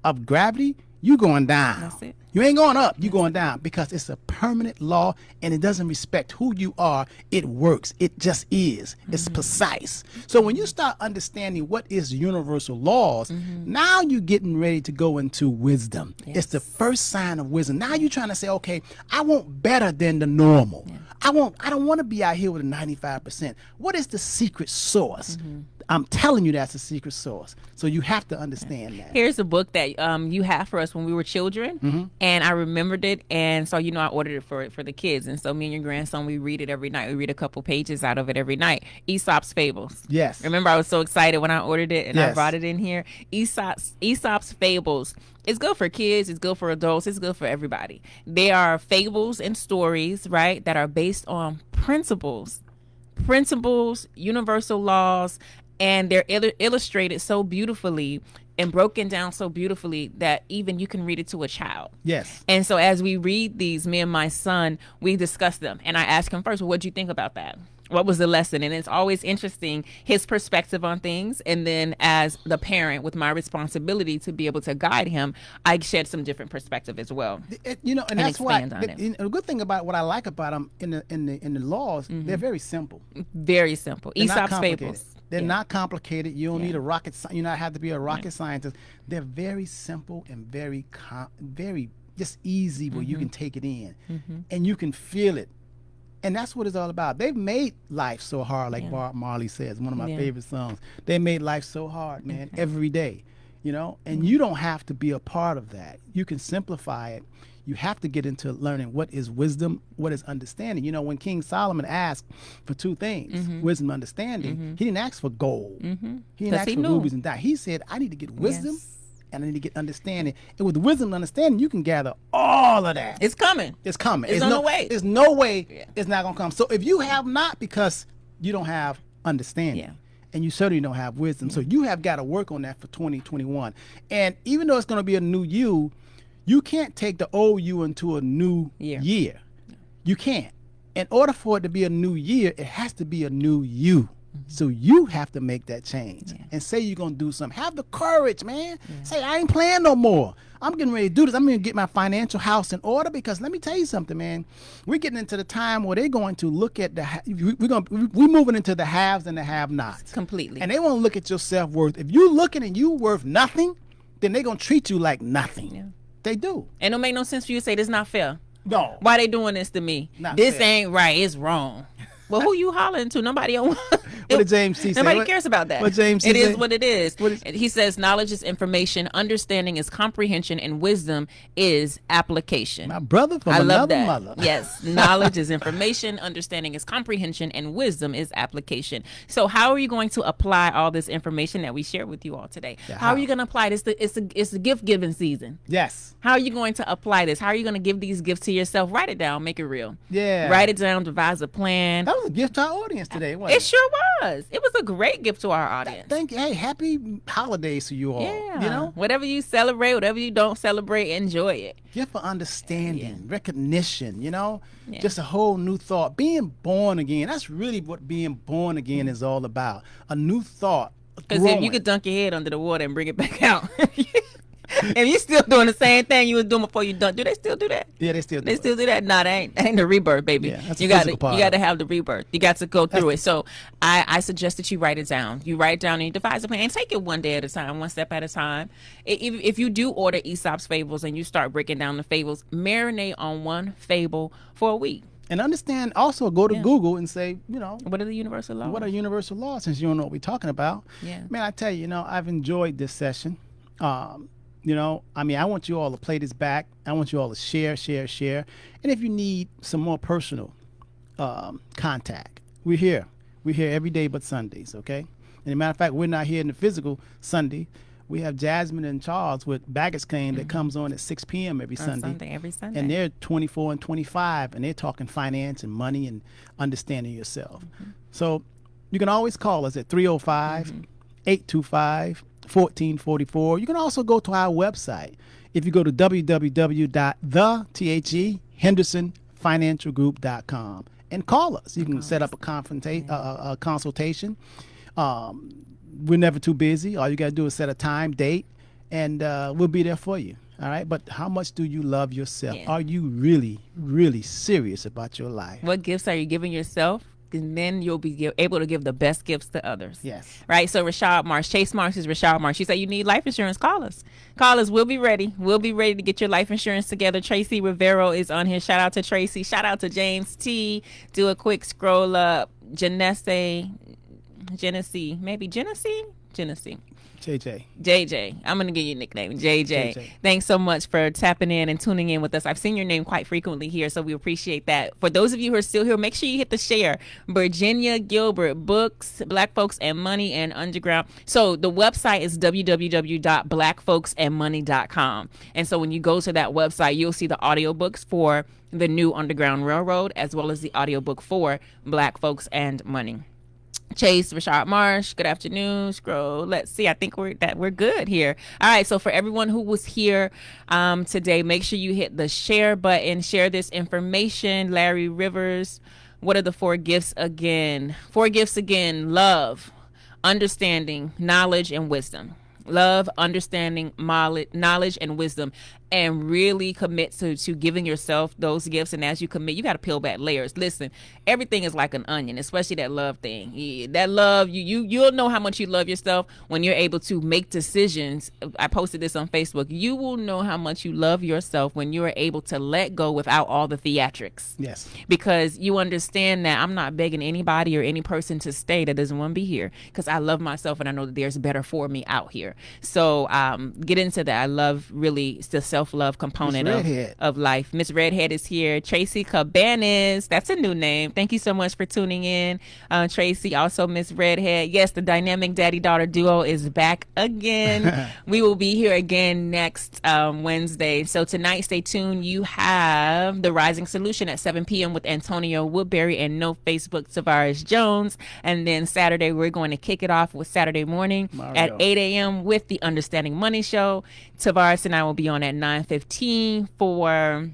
of gravity, you going down. That's it. You ain't going up, you're going down, because it's a permanent law and it doesn't respect who you are. It works. It just is. It's precise. So when you start understanding what is universal laws, now you're getting ready to go into wisdom. Yes. It's the first sign of wisdom. Now you're trying to say, okay, I want better than the normal. Yeah. I don't want to be out here with a 95%. What is the secret sauce? I'm telling you that's a secret sauce. So you have to understand that. Here's a book that you had for us when we were children, and I remembered it, and so I ordered it for the kids, and so me and your grandson, we read it every night. We read a couple pages out of it every night. Aesop's Fables. Yes. Remember, I was so excited when I ordered it, and I Yes. brought it in here. Aesop's Fables. It's good for kids. It's good for adults. It's good for everybody. They are fables and stories, right, that are based on principles, universal laws, and they're illustrated so beautifully and broken down so beautifully that even you can read it to a child. Yes. And so as we read these, me and my son, we discuss them. And I ask him first, well, what do you think about that? What was the lesson? And it's always interesting, his perspective on things. And then as the parent, with my responsibility to be able to guide him, I shed some different perspective as well. And that's why it. a good thing about what I like about them in the laws, they're very simple. Very simple. They're not Aesop's complicated. Fables. They're Yeah. not complicated. You don't Yeah. need a rocket. You not have to be a rocket scientist. They're very simple and very just easy where you can take it in and you can feel it. And that's what it's all about. They've made life so hard, like Bob Marley says, one of my favorite songs. They made life so hard, man, every day, and you don't have to be a part of that. You can simplify it. You have to get into learning what is wisdom, what is understanding. When King Solomon asked for two things, wisdom and understanding, he didn't ask for gold. He didn't ask for rubies and diamonds. He said, I need to get wisdom and I need to get understanding. And with wisdom and understanding, you can gather all of that. It's coming. It's coming. It's on the way. There's no way it's not going to come. So if you have not, because you don't have understanding. And you certainly don't have wisdom. So you have got to work on that for 2021. And even though it's going to be a new you can't take the old you into a new year. You can't. In order for it to be a new year, it has to be a new you. So you have to make that change and say you're going to do something. Have the courage, man. Say, I ain't playing no more. I'm getting ready to do this. I'm going to get my financial house in order, because let me tell you something, man. We're getting into the time where they're going to look at we're moving into the haves and the have-nots. Completely. And they want to look at your self-worth. If you're looking and you worth nothing, then they're going to treat you like nothing. Yeah. They do. And it'll make no sense for you to say this not fair. No. Why they doing this to me? This ain't right. It's wrong. Well, who you hollering to? Nobody on. What did James C. say? Nobody cares about that. What James C. It say? is what it is. He says knowledge is information, understanding is comprehension, and wisdom is application. My brother from another mother. Yes, knowledge is information, understanding is comprehension, and wisdom is application. So how are you going to apply all this information that we shared with you all today? How are you going to apply this? It's the gift giving season. Yes. How are you going to apply this? How are you going to give these gifts to yourself? Write it down. Make it real. Yeah. Write it down. Devise a plan. That was a gift to our audience today, wasn't it? It sure was. It was a great gift to our audience. Thank you. Hey, happy holidays to you all. Yeah. Whatever you celebrate, whatever you don't celebrate, enjoy it. Gift for understanding, recognition, just a whole new thought. Being born again. That's really what being born again is all about. A new thought. Because if you could dunk your head under the water and bring it back out. If you're still doing the same thing you was doing before you done, do they still do that? Yeah, they still do. They still do that? No, that ain't the rebirth, baby. Yeah, that's you got to have the rebirth. You got to go through it. So I suggest that you write it down. You write it down and you devise a plan and take it one day at a time, one step at a time. If you do order Aesop's Fables and you start breaking down the fables, marinate on one fable for a week. And understand, also go to Google and say, what are the universal laws? What are universal laws, since you don't know what we're talking about? Yeah. Man, I tell you, I've enjoyed this session. I want you all to play this back. I want you all to share. And if you need some more personal contact, we're here. We're here every day but Sundays, okay? And as a matter of fact, we're not here in the physical Sunday. We have Jasmine and Charles with Baggage Claim that comes on at 6 p.m. every Sunday. Every Sunday. And they're 24 and 25, and they're talking finance and money and understanding yourself. So you can always call us at 305-825-1444. You can also go to our website. If you go to www.hendersonfinancialgroup.com and call us. You can set up a consultation. We're never too busy. All you got to do is set a time, date, and we'll be there for you. All right. But how much do you love yourself? Yeah. Are you really, really serious about your life? What gifts are you giving yourself? And then you'll be able to give the best gifts to others. Yes. Right? So Rashad Marsh, Chase Marsh is Rashad Marsh. You say you need life insurance, call us. Call us. We'll be ready. We'll be ready to get your life insurance together. Tracy Rivero is on here. Shout out to Tracy. Shout out to James T. Do a quick scroll up. Genesee. JJ. I'm going to give you a nickname, JJ. Thanks so much for tapping in and tuning in with us. I've seen your name quite frequently here, so we appreciate that. For those of you who are still here, make sure you hit the share. Virginia Gilbert, books, Black Folks and Money and Underground. So the website is www.blackfolksandmoney.com. And so when you go to that website, you'll see the audiobooks for the new Underground Railroad, as well as the audiobook for Black Folks and Money. Chase, Rashad Marsh, good afternoon. Scroll. Let's see. I think we're good here. All right. So for everyone who was here today, make sure you hit the share button. Share this information. Larry Rivers. What are the 4 gifts again? 4 gifts again. Love, understanding, knowledge, and wisdom. Love, understanding, knowledge, and wisdom. And really commit to giving yourself those gifts. And as you commit, you got to peel back layers. Listen, everything is like an onion, especially that love thing. That love, you'll know how much you love yourself when you're able to make decisions. I posted this on Facebook. You will know how much you love yourself when you are able to let go without all the theatrics. Yes. Because you understand that I'm not begging anybody or any person to stay that doesn't want to be here, because I love myself and I know that there's better for me out here. So get into that. I love really the self-love component of life. Miss Redhead is here. Tracy Cabanas, that's a new name. Thank you so much for tuning in, Tracy. Also Miss Redhead. Yes, the dynamic daddy-daughter duo is back again. We will be here again next Wednesday. So tonight, stay tuned. You have The Rising Solution at 7 p.m. with Antonio Woodbury and No Facebook Tavares Jones. And then Saturday, we're going to kick it off with Saturday morning at 8 a.m. with the Understanding Money Show. Tavares and I will be on at 9:15 for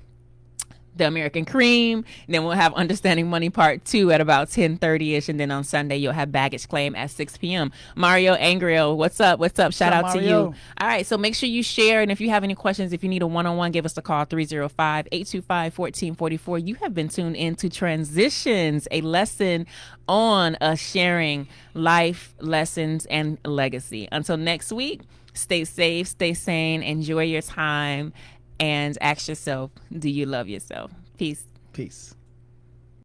the American Cream. And then we'll have Understanding Money Part 2 at about 10:30ish. And then on Sunday, you'll have Baggage Claim at 6 p.m. Mario Angriel, what's up? Shout out to you. All right, so make sure you share. And if you have any questions, if you need a one-on-one, give us a call, 305-825-1444. You have been tuned into Transitions, a lesson on us sharing life lessons and legacy. Until next week, stay safe, stay sane, enjoy your time, and ask yourself, do you love yourself? Peace. Peace.